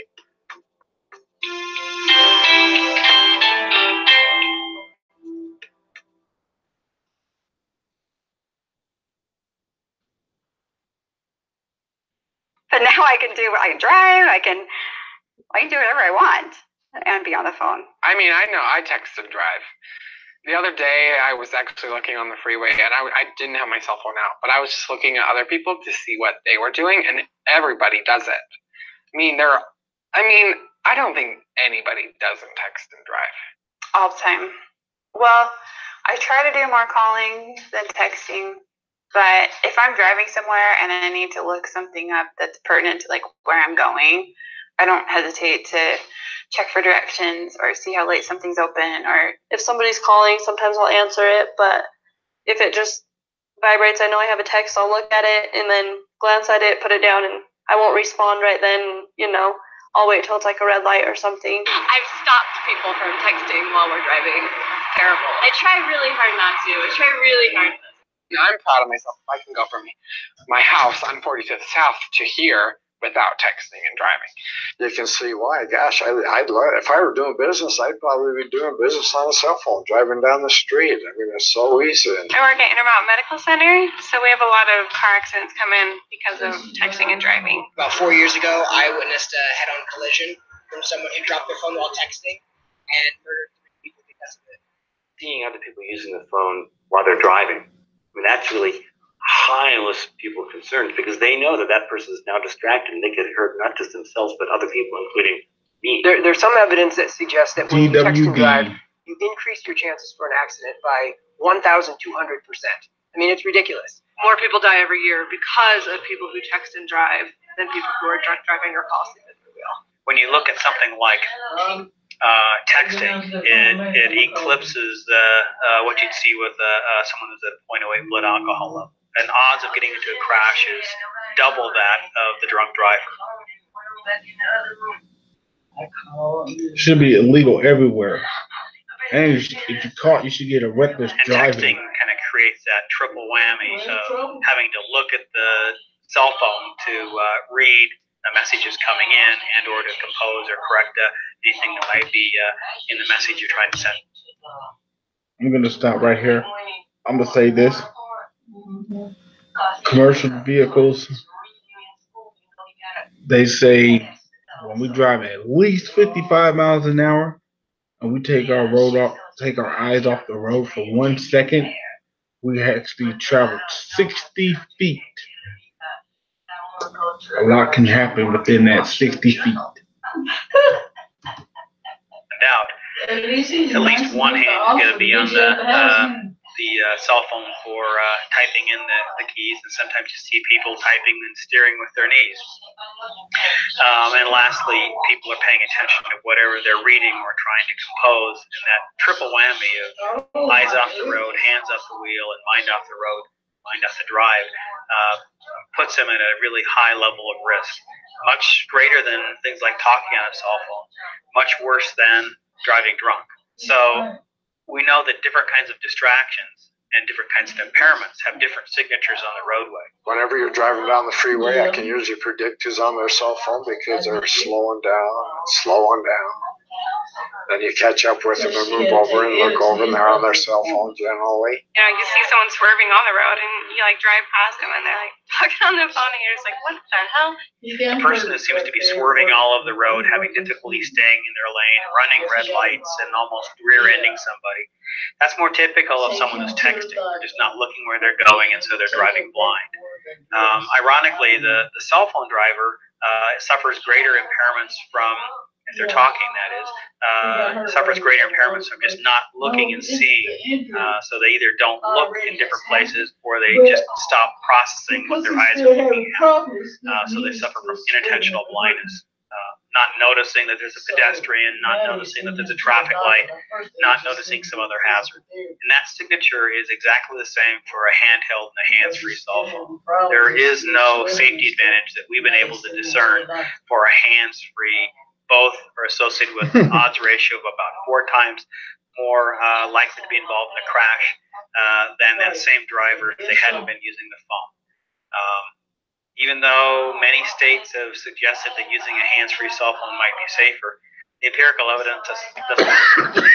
But now I can drive, I can do whatever I want and be on the phone. I mean, I know I text and drive. The other day, I was actually looking on the freeway, and I didn't have my cell phone out, but I was just looking at other people to see what they were doing, and everybody does it. I don't think anybody doesn't text and drive. All the time. Well, I try to do more calling than texting, but if I'm driving somewhere and I need to look something up that's pertinent to like where I'm going, I don't hesitate to check for directions or see how late something's open. Or if somebody's calling, sometimes I'll answer it, but if it just vibrates, I know I have a text, I'll look at it and then glance at it, put it down, and I won't respond right then, I'll wait till it's like a red light or something. I've stopped people from texting while we're driving. Terrible. I try really hard not to. I try really hard. I'm proud of myself. I can go from my house on 45th South to here without texting and driving. You can see why. Gosh, I'd love, if I were doing business, I'd probably be doing business on a cell phone, driving down the street. I mean, it's so easy. I work at Intermountain Medical Center, so we have a lot of car accidents come in because of texting and driving. About 4 years ago, I witnessed a head-on collision from someone who dropped their phone while texting and murdered 3 people because of it. Seeing other people using the phone while they're driving, I mean, that's really high on the list of people concerned because they know that that person is now distracted and they get hurt not just themselves but other people, including me. There's some evidence that suggests that when you text and drive, you increase your chances for an accident by 1,200%. I mean, it's ridiculous. More people die every year because of people who text and drive than people who are drunk driving or fall asleep at the wheel. When you look at something like texting, it eclipses what you'd see with someone who's at 0.08 blood alcohol level. And odds of getting into a crash is double that of the drunk driver. It should be illegal everywhere. And if you're caught, you should get a reckless driving. Texting kind of creates that triple whammy of having to look at the cell phone to read the messages coming in and or to compose or correct anything that might be in the message you're trying to send. I'm going to stop right here. I'm going to say this. Commercial vehicles, they say when we drive at least 55 miles an hour and we take our eyes off the road for 1 second, we actually traveled 60 feet. A lot can happen within that 60 feet. No doubt. At least one hand is going to be on the cell phone for typing in the keys, and sometimes you see people typing and steering with their knees. And lastly, people are paying attention to whatever they're reading or trying to compose, and that triple whammy of eyes off the road, hands off the wheel, and mind off the road, mind off the drive, puts them at a really high level of risk, much greater than things like talking on a cell phone, much worse than driving drunk. So we know that different kinds of distractions and different kinds of impairments have different signatures on the roadway. Whenever you're driving down the freeway, I can usually predict who's on their cell phone because they're slowing down. Then you catch up with them and move over and look over and they're on their cell phone generally. You know, you see someone swerving on the road and you like drive past them and they're like talking on their phone and you're just like, what the hell? The person that seems to be swerving all over the road, having difficulty staying in their lane, running red lights, and almost rear-ending somebody, that's more typical of someone who's texting. They're just not looking where they're going, and so they're driving blind. Ironically, the cell phone driver suffers greater impairments from, if they're talking, that is, suffers greater impairments from just not looking and seeing. So they either don't look in different places or they just stop processing what their eyes are looking at. So they suffer from inattentional blindness. Not noticing that there's a pedestrian, not noticing that there's a traffic light, not noticing some other hazard. And that signature is exactly the same for a handheld and a hands-free cell phone. There is no safety advantage that we've been able to discern for a hands-free. Both are associated with an odds ratio of about 4 times more likely to be involved in a crash than that same driver if they hadn't been using the phone. Even though many states have suggested that using a hands-free cell phone might be safer, the empirical evidence doesn't.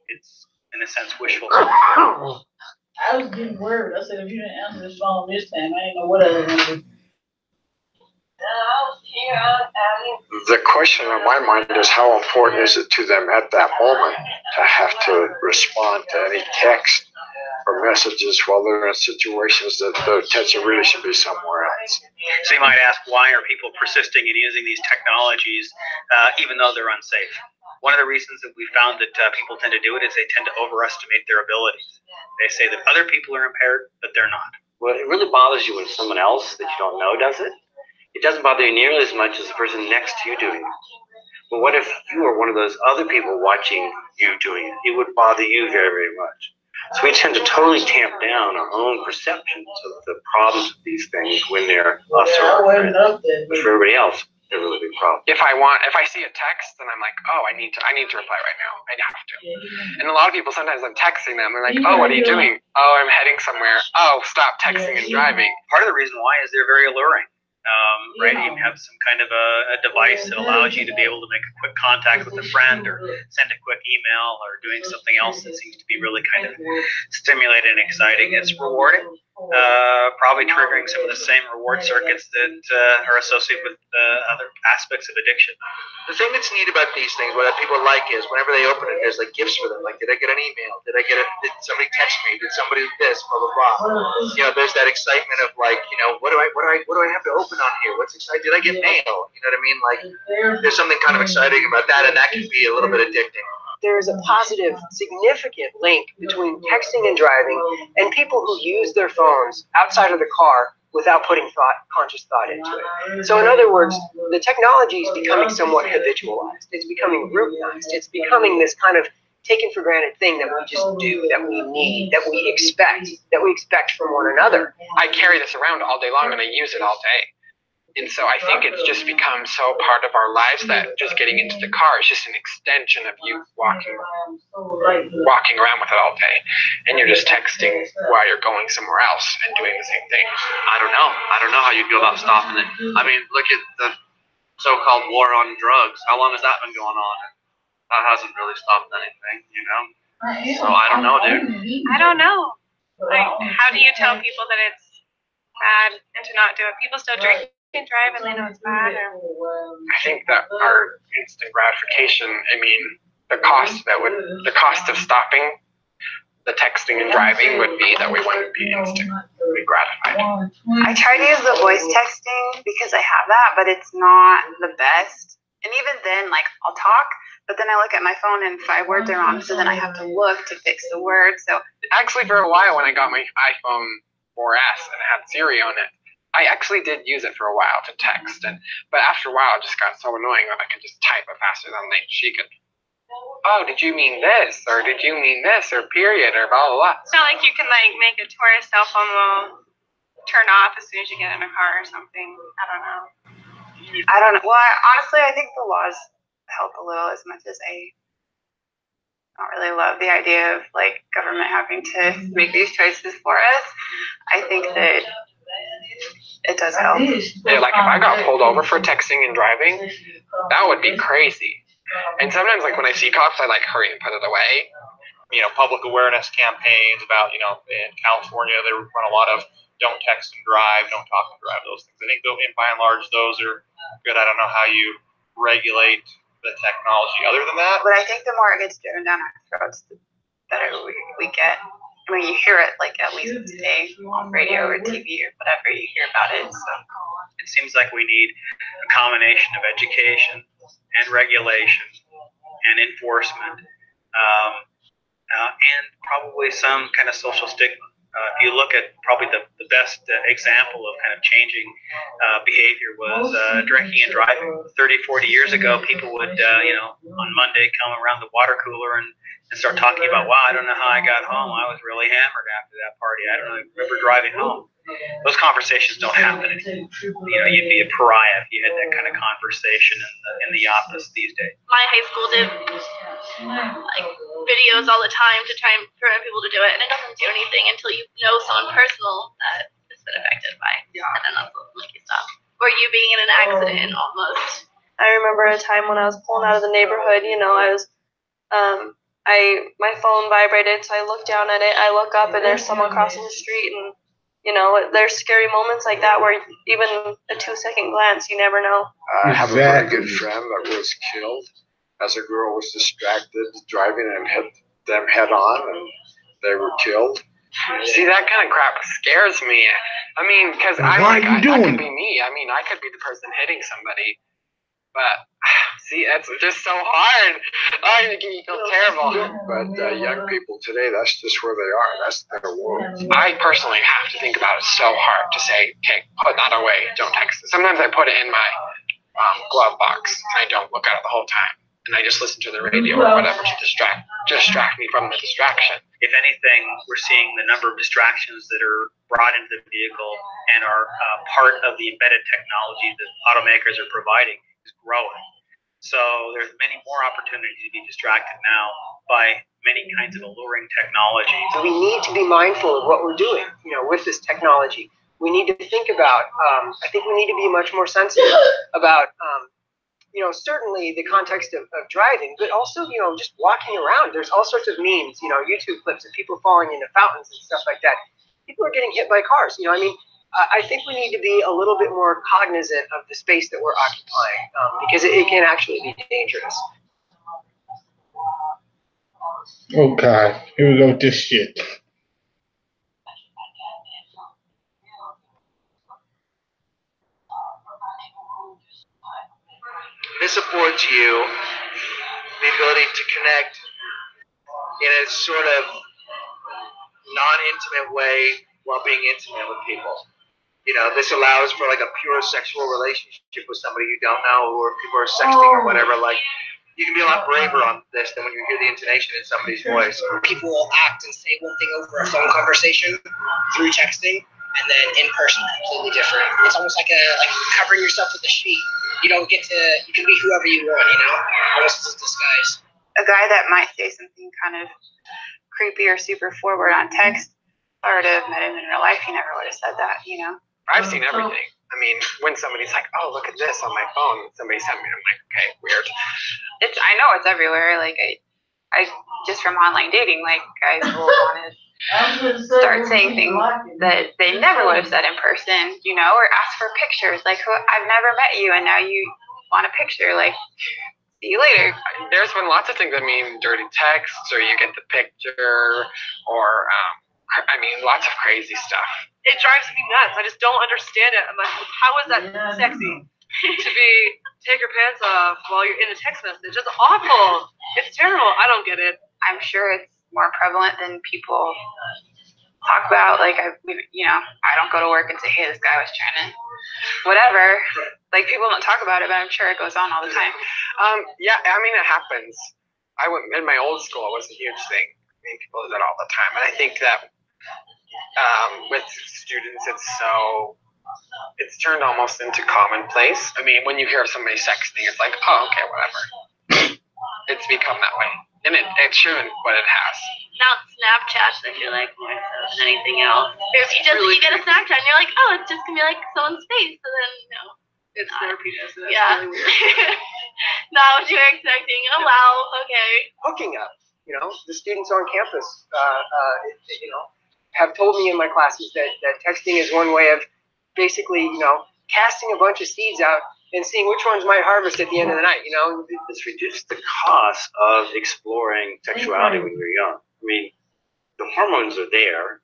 It's, in a sense, wishful thinking. I was getting worried. I said, if you didn't answer this phone this time, I didn't know what I was going to do. The question in my mind is how important is it to them at that moment to have to respond to any text or messages while they're in situations that their attention really should be somewhere else. So you might ask, why are people persisting in using these technologies even though they're unsafe? One of the reasons that we found that people tend to do it is they tend to overestimate their abilities. They say that other people are impaired, but they're not. Well, it really bothers you when someone else that you don't know does it. It doesn't bother you nearly as much as the person next to you doing it. But what if you were one of those other people watching you doing it? It would bother you very, very much. So we tend to totally tamp down our own perceptions of the problems of these things when they're us or our friends. But for everybody else, a really big problem. If I see a text, then I'm like, oh, I need to reply right now. I have to. And a lot of people, sometimes I'm texting them. They're like, oh, what are you doing? Oh, I'm heading somewhere. Oh, stop texting and driving. Part of the reason why is they're very alluring. Right? You have some kind of a device that allows you to be able to make a quick contact with a friend or send a quick email or doing something else that seems to be really kind of stimulating and exciting. It's rewarding. Probably triggering some of the same reward circuits that are associated with other aspects of addiction. The thing that's neat about these things, what people like, is whenever they open it, there's like gifts for them. Like, did I get an email? Did somebody text me? Did somebody do this? Blah blah blah. You know, there's that excitement of like, you know, what do I have to open on here? What's exciting? Did I get mail? You know what I mean? Like, there's something kind of exciting about that, and that can be a little bit addicting. There is a positive, significant link between texting and driving and people who use their phones outside of the car without putting conscious thought into it. So in other words, the technology is becoming somewhat habitualized. It's becoming routinized. It's becoming this kind of taken for granted thing that we just do, that we need, that we expect from one another. I carry this around all day long and I use it all day. And so I think it's just become so part of our lives that just getting into the car is just an extension of you walking around with it all day. And you're just texting while you're going somewhere else and doing the same thing. I don't know how you'd go about stopping it. I mean, look at the so-called war on drugs. How long has that been going on? That hasn't really stopped anything, you know? So I don't know, dude. I don't know. Like, how do you tell people that it's bad and to not do it? People still drink and drive and they know it's bad. I think that our instant gratification, I mean, the cost of stopping the texting and driving would be that we wouldn't be instantly gratified. I try to use the voice texting because I have that, but it's not the best. And even then, like, I'll talk, but then I look at my phone and 5 words are wrong, so then I have to look to fix the words. So actually, for a while when I got my iPhone 4S and it had Siri on it, I actually did use it for a while to text, but after a while it just got so annoying that I could just type it faster than she could. Oh, did you mean this? Or did you mean this? Or period? Or blah, blah, blah. It's not like you can, like, make it to where a cell phone will turn off as soon as you get in a car or something. I don't know. Well, honestly, I think the laws help a little, as much as I don't really love the idea of, like, government having to make these choices for us. I think that it does help. Yeah, like if I got pulled over for texting and driving, that would be crazy. And sometimes, like, when I see cops, I like hurry and put it away. You know, public awareness campaigns about, you know, in California, they run a lot of don't text and drive, don't talk and drive, those things. I think, though, by and large, those are good. I don't know how you regulate the technology other than that. But I think the more it gets driven down our throats, the better we get. I mean, you hear it, like, at least today on radio or TV or whatever, you hear about it. So it seems like we need a combination of education and regulation and enforcement, and probably some kind of social stigma. If you look at probably the best example of kind of changing behavior was drinking and driving. 30, 40 years ago, people would, you know, on Monday come around the water cooler and start talking about, wow, I don't know how I got home. I was really hammered after that party. I don't remember driving home. Those conversations don't happen anymore. You know, you'd be a pariah if you had that kind of conversation in the office these days. My high school did like videos all the time to try and prevent people to do it, and it doesn't do anything until you know someone personal that has been affected by it, and then that's what make you stop. Or you being in an accident almost. I remember a time when I was pulling out of the neighborhood, you know, my phone vibrated, so I looked down at it, I look up and there's someone crossing the street, and you know, there's scary moments like that where even a 2-second glance, you never know. I have a very good friend that was killed as a girl was distracted driving and hit them head on, and they were killed. See, that kind of crap scares me. I mean, because that could be me. I mean, I could be the person hitting somebody. But, see, that's just so hard. Oh, you make me feel terrible. But young people today, that's just where they are. That's their world. I personally have to think about it so hard to say, okay, put that away. Don't text it. Sometimes I put it in my glove box, and I don't look at it the whole time. and I just listen to the radio or whatever to distract me from the distraction. If anything, we're seeing the number of distractions that are brought into the vehicle and are part of the embedded technology that automakers are providing is growing. So there's many more opportunities to be distracted now by many kinds of alluring technologies. We need to be mindful of what we're doing, with this technology. We need to think about, I think we need to be much more sensitive about, certainly the context of driving, but also, just walking around. There's all sorts of memes, YouTube clips of people falling into fountains and stuff like that. People are getting hit by cars, I think we need to be a little bit more cognizant of the space that we're occupying, because it can actually be dangerous. Oh God, here we go with this shit. This affords you the ability to connect in a sort of non-intimate way while being intimate with people. This allows for like a pure sexual relationship with somebody you don't know, or people are sexting or whatever. Like, you can be a lot braver on this than when you hear the intonation in somebody's voice. People will act and say one thing over a phone conversation through texting, and then in person completely different. It's almost like covering yourself with a sheet. You don't get to, you can be whoever you want, almost as a disguise. A guy that might say something kind of creepy or super forward on text, if I were to have met him in real life, he never would have said that, I've seen everything. I mean, when somebody's like, "Oh, look at this on my phone," somebody sent me, I'm like, "Okay, weird." I know it's everywhere. Like I just from online dating, like guys will want to start saying things that they never would have said in person, or ask for pictures. Like, I've never met you, and now you want a picture. Like, see you later. There's been lots of things. I mean, dirty texts, or you get the picture, or lots of crazy stuff. It drives me nuts. I just don't understand it. I'm like, how is that sexy? To take your pants off while you're in a text message. It's awful. It's terrible. I don't get it. I'm sure it's more prevalent than people talk about. Like, I don't go to work and say, "Hey, this guy was trying to," whatever. Like, people don't talk about it, but I'm sure it goes on all the time. Yeah, I mean, it happens. In my old school, it was a huge thing. I mean, people did it all the time, and I think that with students, it's turned almost into commonplace. I mean, when you hear somebody sexting, it's like, oh, okay, whatever. It's become that way, and it shouldn't, but it has. Now it's Snapchat that you're like more so than anything else. You get a Snapchat and you're like, oh, it's just gonna be like someone's face, so then it's therapy. So that's yeah. really weird. Not what you were expecting. Oh wow, okay. Hooking up, the students on campus, have told me in my classes that texting is one way of basically, casting a bunch of seeds out and seeing which ones might harvest at the end of the night, It's reduced the cost of exploring sexuality when you're young. I mean, the hormones are there,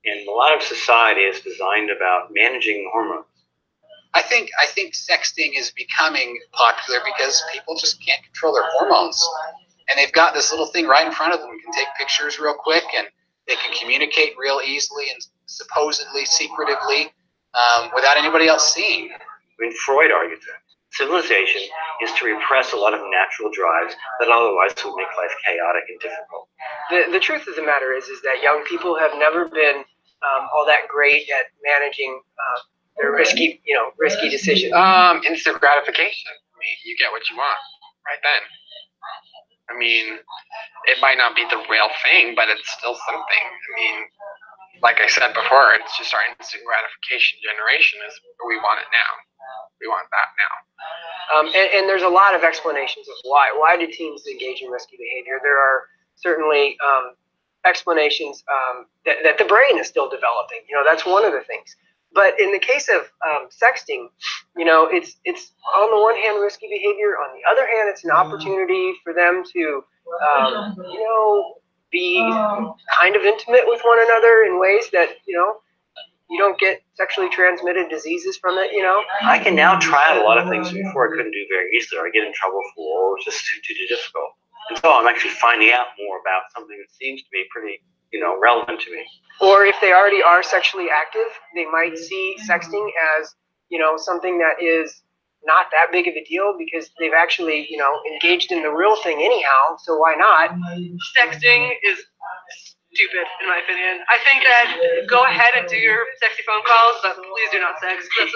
and a lot of society is designed about managing hormones. I think sexting is becoming popular because people just can't control their hormones, and they've got this little thing right in front of them. You can take pictures real quick, and they can communicate real easily and supposedly secretively without anybody else seeing. I mean, Freud argued that civilization is to repress a lot of natural drives that otherwise would make life chaotic and difficult. The truth of the matter is that young people have never been all that great at managing their risky decisions. Instant gratification. I mean, you get what you want right then. I mean, it might not be the real thing, but it's still something. I mean, like I said before, it's just our instant gratification generation is we want it now. We want that now. And there's a lot of explanations of why. Why do teens engage in risky behavior? There are certainly explanations that the brain is still developing. That's one of the things. But in the case of sexting, it's on the one hand risky behavior. On the other hand, it's an opportunity for them to, be kind of intimate with one another in ways that, you don't get sexually transmitted diseases from it, I can now try out a lot of things before I couldn't do very easily, or I get in trouble for, or it's just too difficult. And so I'm actually finding out more about something that seems to be pretty, relevant to me. Or if they already are sexually active, they might see sexting as, something that is not that big of a deal because they've actually, you know, engaged in the real thing anyhow. So why not? Sexting is stupid, in my opinion. I think that go ahead and do your sexy phone calls, but please do not sext. That's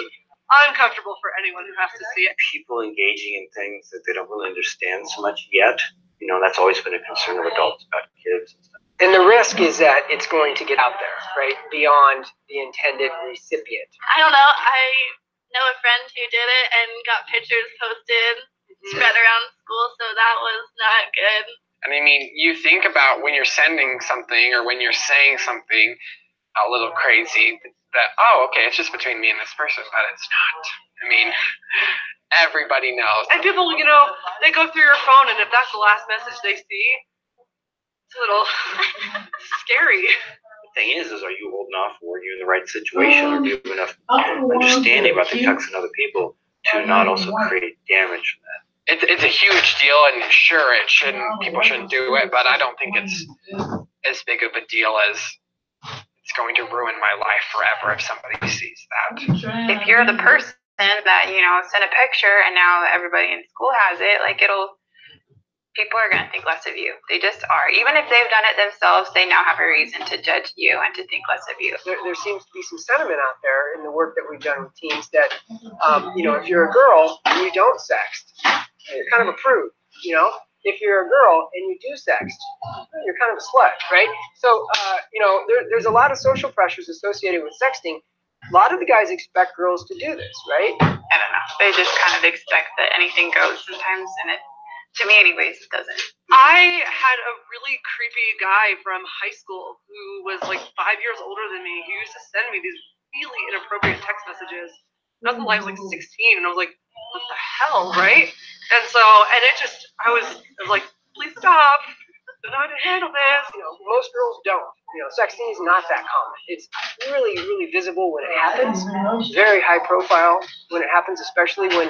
uncomfortable for anyone who has to see it. People engaging in things that they don't really understand so much yet. You know, that's always been a concern of adults about kids and stuff. And the risk is that it's going to get out there, right, beyond the intended recipient. I don't know. I know a friend who did it and got pictures posted, spread around school, so that was not good. And I mean, you think about when you're sending something or when you're saying something a little crazy that, oh, okay, it's just between me and this person, but it's not. I mean, everybody knows. And people, you know, they go through your phone, and if that's the last message they see, it's a little scary. The thing is are you old enough, or are you in the right situation, or do you have enough understanding about the text and other people to not also create damage from that? It's a huge deal, and sure, people shouldn't do it, but I don't think it's as big of a deal as it's going to ruin my life forever if somebody sees that. If you're the person that, you know, sent a picture and now everybody in school has it, like people are going to think less of you. They just are. Even if they've done it themselves, they now have a reason to judge you and to think less of you. There seems to be some sentiment out there in the work that we've done with teens that, you know, if you're a girl and you don't sext, you're kind of a prude, you know? If you're a girl and you do sext, you're kind of a slut, right? So, you know, there's a lot of social pressures associated with sexting. A lot of the guys expect girls to do this, right? I don't know. They just kind of expect that anything goes sometimes, and it, to me anyways, it doesn't. I had a really creepy guy from high school who was like 5 years older than me. He used to send me these really inappropriate text messages. And I was like 16, and I was like, what the hell, right? And so, and it just, I was like, please stop. I don't know how to handle this. You know, most girls don't. You know, sexting is not that common. It's really, really visible when it happens. Very high profile when it happens, especially when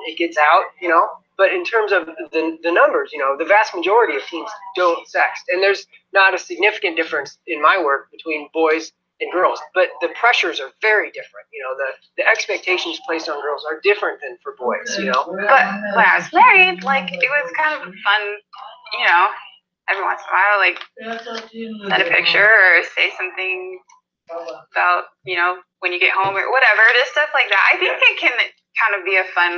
it gets out, you know. But in terms of the numbers, you know, the vast majority of teens don't sext. And there's not a significant difference in my work between boys and girls. But the pressures are very different. You know, the expectations placed on girls are different than for boys, you know. But when I was married, like, it was kind of fun, you know, every once in a while, like, send a picture or say something about, you know, when you get home or whatever, just stuff like that. I think it can kind of be a fun,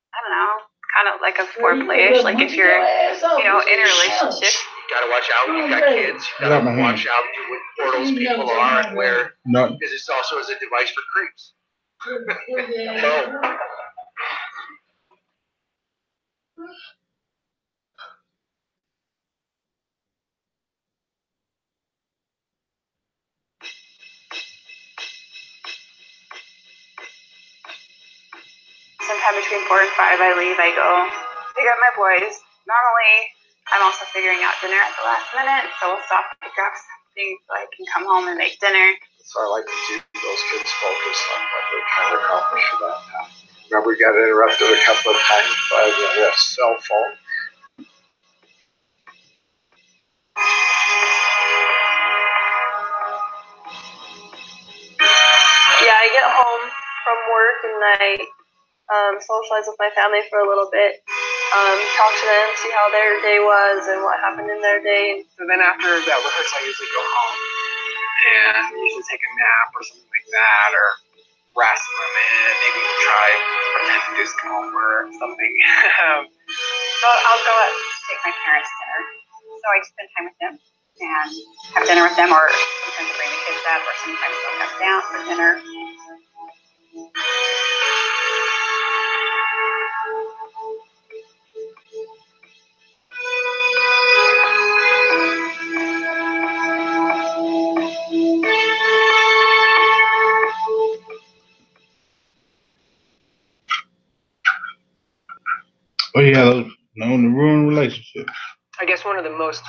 I don't know, kind of like a foreplay-ish, like if you're, you know, in a relationship. You gotta watch out when you got kids. You gotta watch out what portals people are and where, because it's also as a device for creeps. Sometime between 4 and 5, I leave. I go pick up my boys. Normally, I'm also figuring out dinner at the last minute, so we'll stop and grab something so I can come home and make dinner. So I like to keep those kids focused on what they're trying to accomplish for that time. Remember, we got interrupted a couple of times by the cell phone. Yeah, I get home from work and I socialize with my family for a little bit, talk to them, see how their day was and what happened in their day. So then after that rehearsal, I usually go home and usually take a nap or something like that, or rest for a minute, maybe try pretend to do some homework or something. So I'll go out to take my parents dinner. So I spend time with them and have dinner with them, or sometimes I bring the kids up, or sometimes they'll come down for dinner. Oh yeah, those known to ruin relationships. I guess one of the most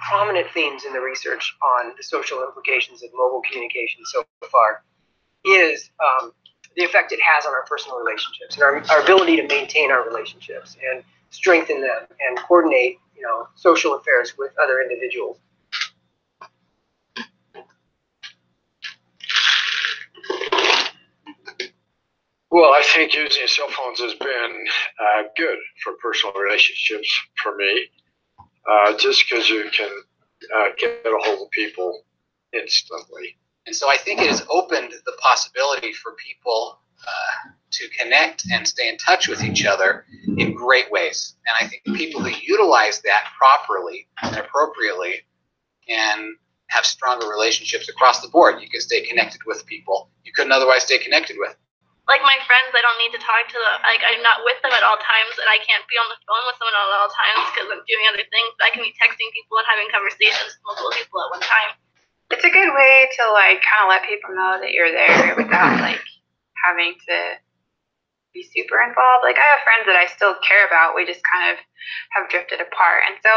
prominent themes in the research on the social implications of mobile communication so far is the effect it has on our personal relationships and our ability to maintain our relationships and strengthen them and coordinate, you know, social affairs with other individuals. Well, I think using cell phones has been good for personal relationships for me, just because you can get a hold of people instantly. And so I think it has opened the possibility for people to connect and stay in touch with each other in great ways. And I think the people who utilize that properly and appropriately can have stronger relationships across the board. You can stay connected with people you couldn't otherwise stay connected with. Like my friends, I don't need to talk to them. Like I'm not with them at all times, and I can't be on the phone with someone at all times because I'm doing other things. I can be texting people and having conversations with multiple people at one time. It's a good way to like kind of let people know that you're there without like having to be super involved. Like I have friends that I still care about. We just kind of have drifted apart. And so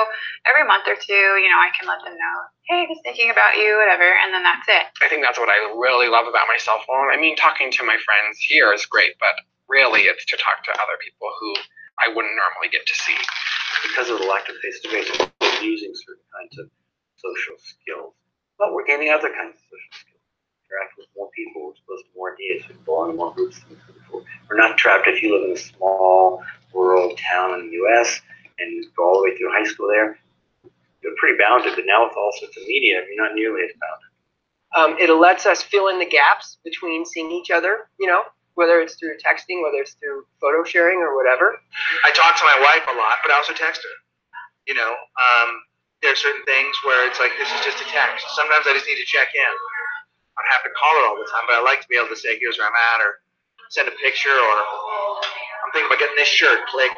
every month or two, you know, I can let them know, hey, just thinking about you, whatever, and then that's it. I think that's what I really love about my cell phone. I mean, talking to my friends here is great, but really it's to talk to other people who I wouldn't normally get to see. Because of the lack of face-to-face, we're using certain kinds of social skills. But we're gaining other kinds of social skills. Interact with more people, we're exposed to more ideas, we belong in more groups than before. We're not trapped if you live in a small rural town in the US and you go all the way through high school there. You're pretty bounded, but now with all sorts of media, you're not nearly as bounded. It lets us fill in the gaps between seeing each other, you know, whether it's through texting, whether it's through photo sharing or whatever. I talk to my wife a lot, but I also text her. You know, there are certain things where it's like, this is just a text. Sometimes I just need to check in. I don't have to call her all the time, but I like to be able to say, here's where I'm at, or send a picture, or I'm thinking about getting this shirt, click,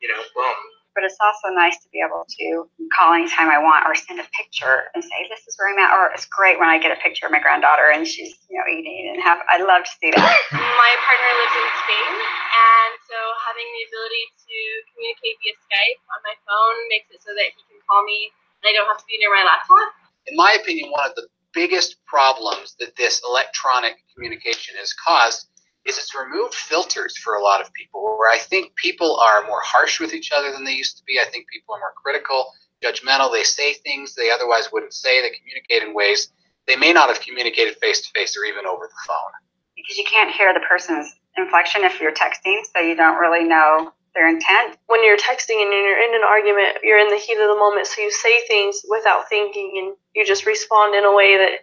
you know, boom. But it's also nice to be able to call anytime I want or send a picture and say, this is where I'm at. Or it's great when I get a picture of my granddaughter and she's, you know, eating and I love to see that. My partner lives in Spain, and so having the ability to communicate via Skype on my phone makes it so that he can call me and I don't have to be near my laptop. In my opinion, one of the biggest problems that this electronic communication has caused is it's removed filters for a lot of people, where I think people are more harsh with each other than they used to be. I think people are more critical, judgmental. They say things they otherwise wouldn't say. They communicate in ways they may not have communicated face-to-face or even over the phone. Because you can't hear the person's inflection if you're texting, so you don't really know their intent. When you're texting and you're in an argument, you're in the heat of the moment, so you say things without thinking and you just respond in a way that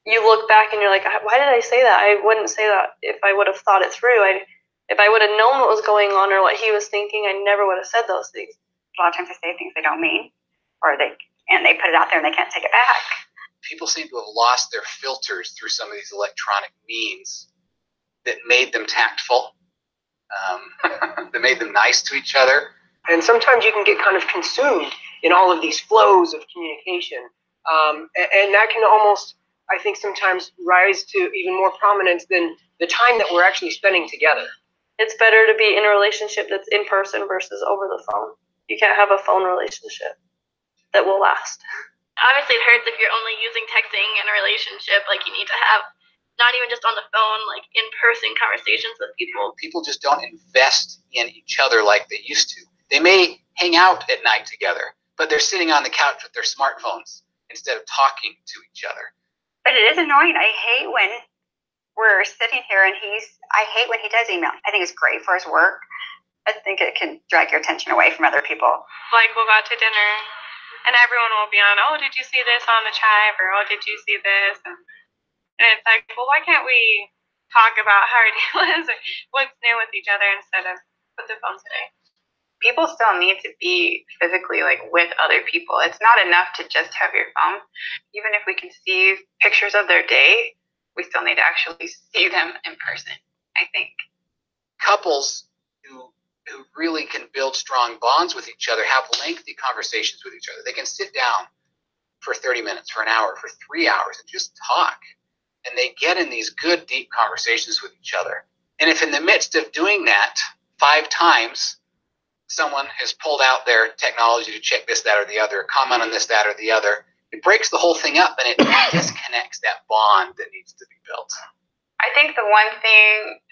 you look back and you're like, why did I say that? I wouldn't say that if I would have thought it through. If I would have known what was going on or what he was thinking, I never would have said those things. A lot of times they say things they don't mean, or they put it out there and they can't take it back. People seem to have lost their filters through some of these electronic means that made them tactful, that made them nice to each other. And sometimes you can get kind of consumed in all of these flows of communication. And that can almost, I think, sometimes rise to even more prominence than the time that we're actually spending together. It's better to be in a relationship that's in person versus over the phone. You can't have a phone relationship that will last. Obviously, it hurts if you're only using texting in a relationship. Like, you need to have, not even just on the phone, like in-person conversations with people. People just don't invest in each other like they used to. They may hang out at night together, but they're sitting on the couch with their smartphones instead of talking to each other. But it is annoying. I hate when we're sitting here and I hate when he does email. I think it's great for his work. I think it can drag your attention away from other people. Like, we'll go out to dinner and everyone will be on, oh, did you see this on the Chive? Or, oh, did you see this? And it's like, well, why can't we talk about how our deal is or what's new with each other instead of with the phones today? People still need to be physically like with other people. It's not enough to just have your phone. Even if we can see pictures of their day, we still need to actually see them in person, I think. Couples who really can build strong bonds with each other have lengthy conversations with each other. They can sit down for 30 minutes, for an hour, for 3 hours and just talk. And they get in these good, deep conversations with each other. And if in the midst of doing that 5 times, someone has pulled out their technology to check this, that, or the other, comment on this, that, or the other, it breaks the whole thing up and it disconnects that bond that needs to be built. I think the one thing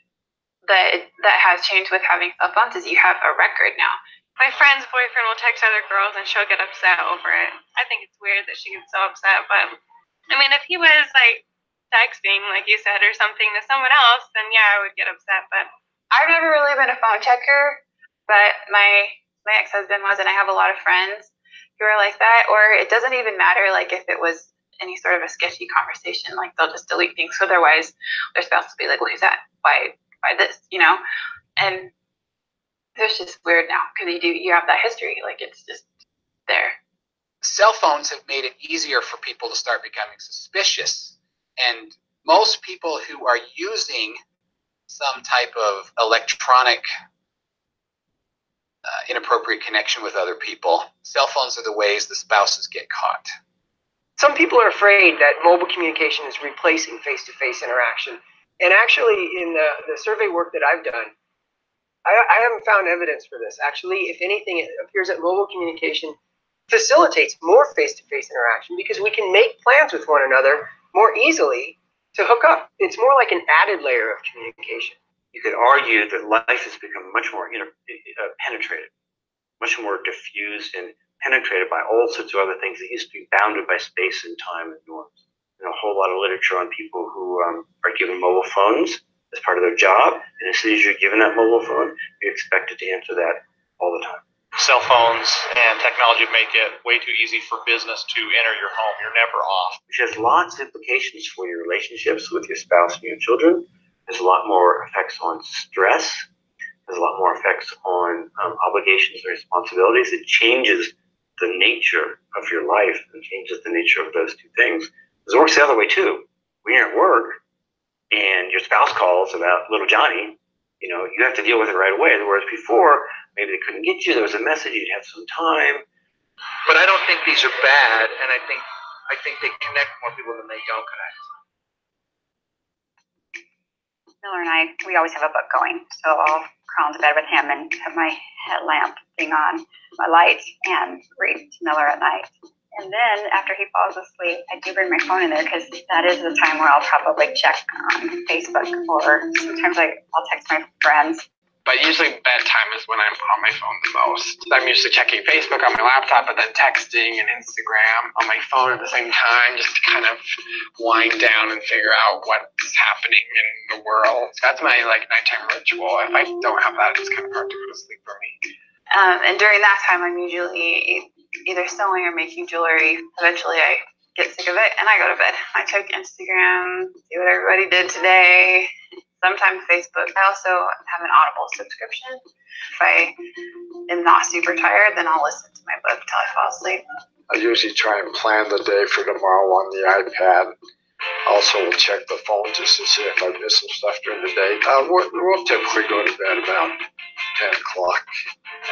that has changed with having cell phones is you have a record now. My friend's boyfriend will text other girls and she'll get upset over it. I think it's weird that she gets so upset, but I mean, if he was like texting, like you said, or something to someone else, then yeah, I would get upset. But never really been a phone checker, but my ex-husband was, and I have a lot of friends who are like that. Or it doesn't even matter, like if it was any sort of a sketchy conversation, like they'll just delete things. Otherwise, their spouse will be like, "Well, who's that? Why this?" You know, and it's just weird now because you have that history, like it's just there. Cell phones have made it easier for people to start becoming suspicious, and most people who are using some type of electronic inappropriate connection with other people, cell phones are the ways the spouses get caught. Some people are afraid that mobile communication is replacing face-to-face interaction. And actually, in the survey work that I've done, I haven't found evidence for this. Actually, if anything, it appears that mobile communication facilitates more face-to-face interaction because we can make plans with one another more easily to hook up. It's more like an added layer of communication. You could argue that life has become much more penetrated, much more diffused and penetrated by all sorts of other things that used to be bounded by space and time and norms. There's a whole lot of literature on people who are given mobile phones as part of their job, and as soon as you're given that mobile phone, you're expected to answer that all the time. Cell phones and technology make it way too easy for business to enter your home. You're never off. Which has lots of implications for your relationships with your spouse and your children. There's a lot more effects on stress. There's a lot more effects on obligations and responsibilities. It changes the nature of your life and changes the nature of those two things. Because it works the other way too. When you're at work and your spouse calls about little Johnny, you have to deal with it right away. Whereas before, maybe they couldn't get you. There was a message. You'd have some time. But I don't think these are bad, and I think they connect more people than they don't connect. Miller and I, we always have a book going, so I'll crawl into bed with him and have my headlamp thing on, my lights, and read to Miller at night. And then after he falls asleep, I do bring my phone in there because that is the time where I'll probably check on Facebook, or sometimes I'll text my friends. But usually bedtime is when I'm on my phone the most. I'm usually checking Facebook on my laptop, but then texting and Instagram on my phone at the same time, just to kind of wind down and figure out what's happening in the world. That's my nighttime ritual. If I don't have that, it's kind of hard to go to sleep for me. And during that time, I'm usually either sewing or making jewelry. Eventually, I get sick of it and I go to bed. I check Instagram, see what everybody did today. Sometimes Facebook. I also have an Audible subscription. If I am not super tired, then I'll listen to my book till I fall asleep. I usually try and plan the day for tomorrow on the iPad. Also, will check the phone just to see if I missed some stuff during the day. We'll typically go to bed about 10 o'clock.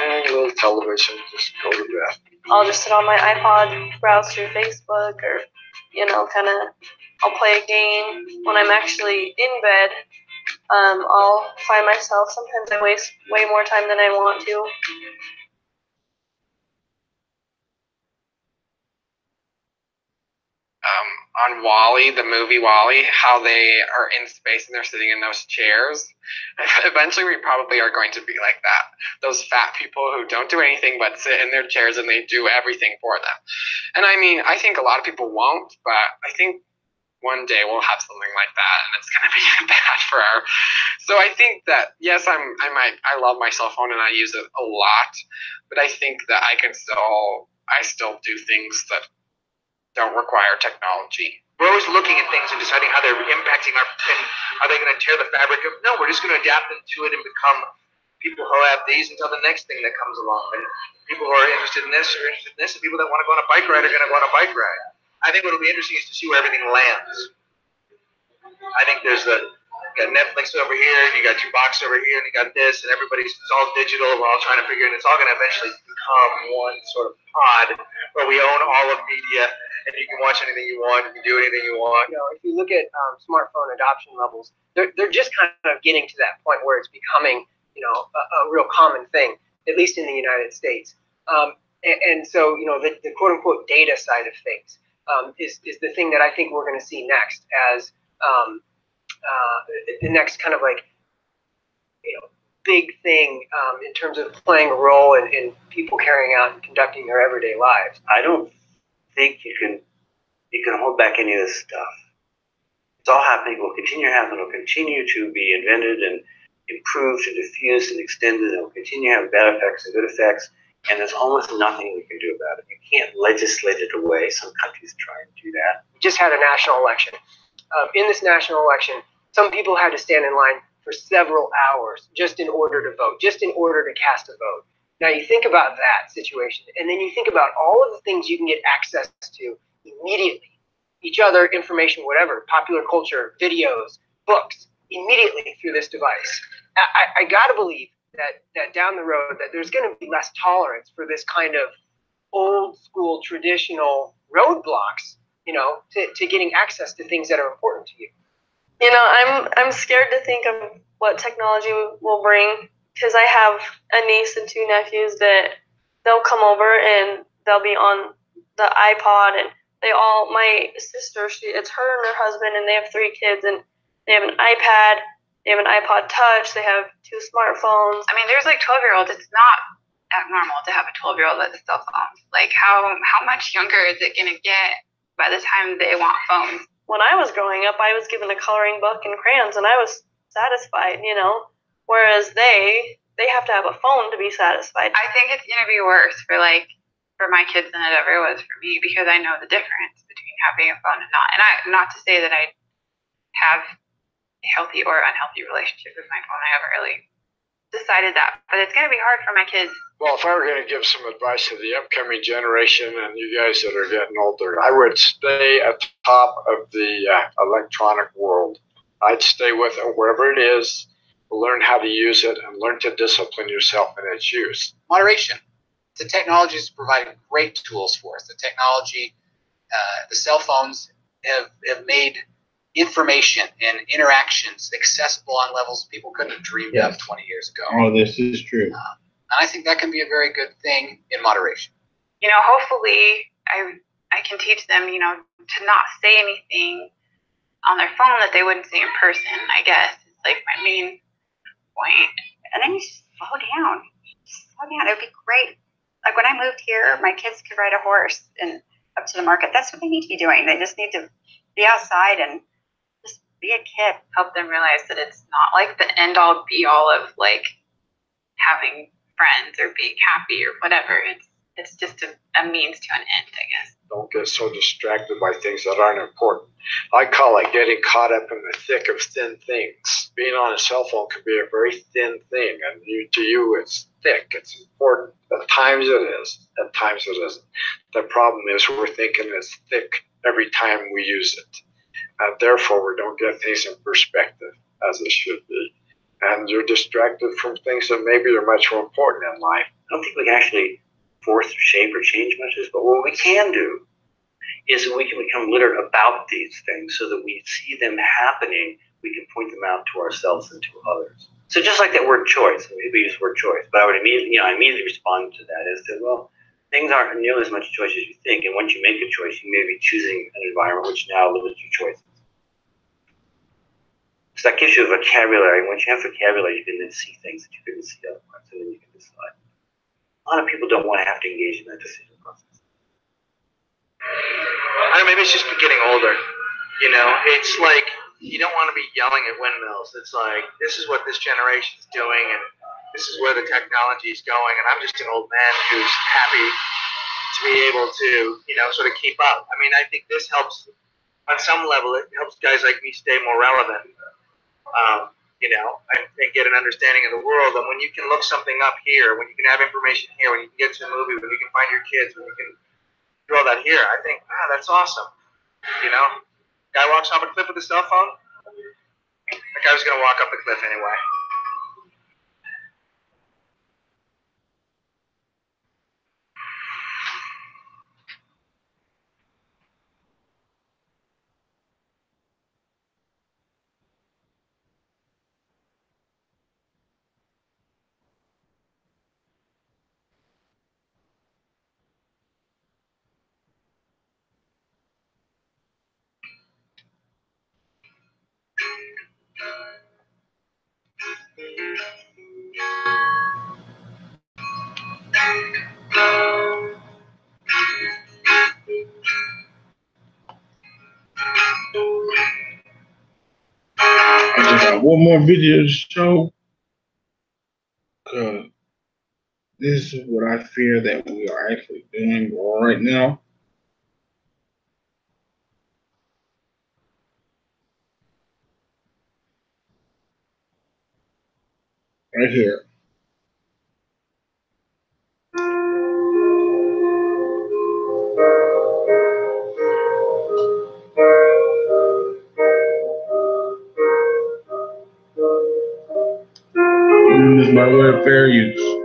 And a little television, just go to bed. I'll just sit on my iPod, browse through Facebook, or, I'll play a game. When I'm actually in bed, I'll find myself, sometimes I waste way more time than I want to. On WALL-E, the movie WALL-E, how they are in space and they're sitting in those chairs. Eventually, we probably are going to be like that. Those fat people who don't do anything but sit in their chairs and they do everything for them. And I think a lot of people won't, but I think one day we'll have something like that, and it's going to be bad for our. So I think that yes, I love my cell phone and I use it a lot, but I think that I still do things that don't require technology. We're always looking at things and deciding how they're impacting and are they going to tear the fabric of? No, we're just going to adapt into it and become people who have these until the next thing that comes along. And people who are interested in this are interested in this, and people that want to go on a bike ride are going to go on a bike ride. I think what will be interesting is to see where everything lands. I think there's you got Netflix over here, you got your box over here, and you got this, and it's all digital. We're all trying to figure it, and it's all going to eventually become one sort of pod where we own all of media, and you can watch anything you want, you can do anything you want. If you look at smartphone adoption levels, they're just kind of getting to that point where it's becoming, a real common thing, at least in the United States. And so, the quote unquote data side of things is the thing that I think we're going to see next as the next kind of big thing in terms of playing a role in people carrying out and conducting their everyday lives. I don't think you can hold back any of this stuff. It's all happening. It will continue to happen. It will continue to be invented and improved and diffused and extended and will continue to have bad effects and good effects, and there's almost nothing we can do about it. You can't legislate it away. Some countries try and do that. We just had a national election. In this national election, some people had to stand in line for several hours just in order to vote, just in order to cast a vote. Now you think about that situation, and then you think about all of the things you can get access to immediately. Each other, information, whatever, popular culture, videos, books, immediately through this device. I gotta believe that down the road that there's gonna be less tolerance for this kind of old school traditional roadblocks, you know, to getting access to things that are important to you. You know, I'm scared to think of what technology will bring, because I have a niece and 2 nephews that they'll come over and they'll be on the iPod, and my sister, it's her and her husband, and they have 3 kids, and they have an iPad, they have an iPod Touch, they have 2 smartphones. I mean, there's like 12-year-olds. It's not abnormal to have a 12-year-old with a cell phone. Like, how much younger is it going to get by the time they want phones? When I was growing up, I was given a coloring book and crayons, and I was satisfied, you know, whereas they have to have a phone to be satisfied. I think it's going to be worse for my kids than it ever was for me, because I know the difference between having a phone and not. And not to say that I have a healthy or unhealthy relationship with my phone. I haven't really decided that, but it's going to be hard for my kids. Well, if I were going to give some advice to the upcoming generation and you guys that are getting older, I would stay at the top of the electronic world. I'd stay with it wherever it is, learn how to use it, and learn to discipline yourself in its use. Moderation. The technology is providing great tools for us. The technology, the cell phones have made information and interactions accessible on levels people couldn't have dreamed of 20 years ago. Oh, this is true. And I think that can be a very good thing in moderation. You know, hopefully I can teach them, you know, to not say anything on their phone that they wouldn't say in person, I guess. It's like my main point. And then you slow down. Slow down. It would be great. Like when I moved here, my kids could ride a horse and up to the market. That's what they need to be doing. They just need to be outside and just be a kid. Help them realize that it's not like the end all be all of like having friends or being happy or whatever. It's just a means to an end, I guess. Don't get so distracted by things that aren't important. I call it getting caught up in the thick of thin things. Being on a cell phone can be a very thin thing, and to you it's thick, it's important. At times it is, at times it isn't. The problem is we're thinking it's thick every time we use it, and therefore we don't get things in perspective as it should be. And you're distracted from things that maybe are much more important in life. I don't think we can actually force or shape or change much of this, but what we can do is that we can become literate about these things so that we see them happening, we can point them out to ourselves and to others. So just like that word choice, we use the word choice, but I would immediately respond to that is that, well, things aren't nearly as much choice as you think, and once you make a choice, you may be choosing an environment which now limits your choices. So that gives you a vocabulary. Once you have vocabulary, you can then see things that you couldn't see otherwise, and then you can decide. A lot of people don't want to have to engage in that decision process. I don't know, maybe it's just getting older. You know, it's like you don't want to be yelling at windmills. It's like, this is what this generation is doing, and this is where the technology is going, and I'm just an old man who's happy to be able to, you know, sort of keep up. I mean, I think this helps on some level. It helps guys like me stay more relevant. You know, and get an understanding of the world. And when you can look something up here, when you can have information here, when you can get to a movie, when you can find your kids, when you can draw that here, I think, that's awesome. You know, guy walks off a cliff with a cell phone. That guy was going to walk up the cliff anyway. I just got one more video to show. because this is what I fear that we are actually doing right now. Right here. And this is my way of fair use.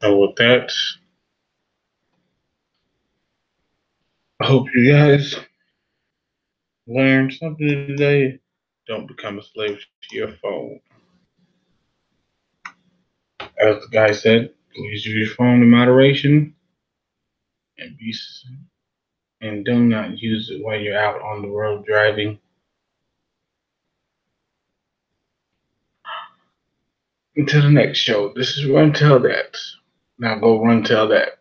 And with that, I hope you guys learned something today. Don't become a slave to your phone. As the guy said, please use your phone in moderation and do not use it while you're out on the road driving. Until the next show, this is Run Tell That. Now go run tell that.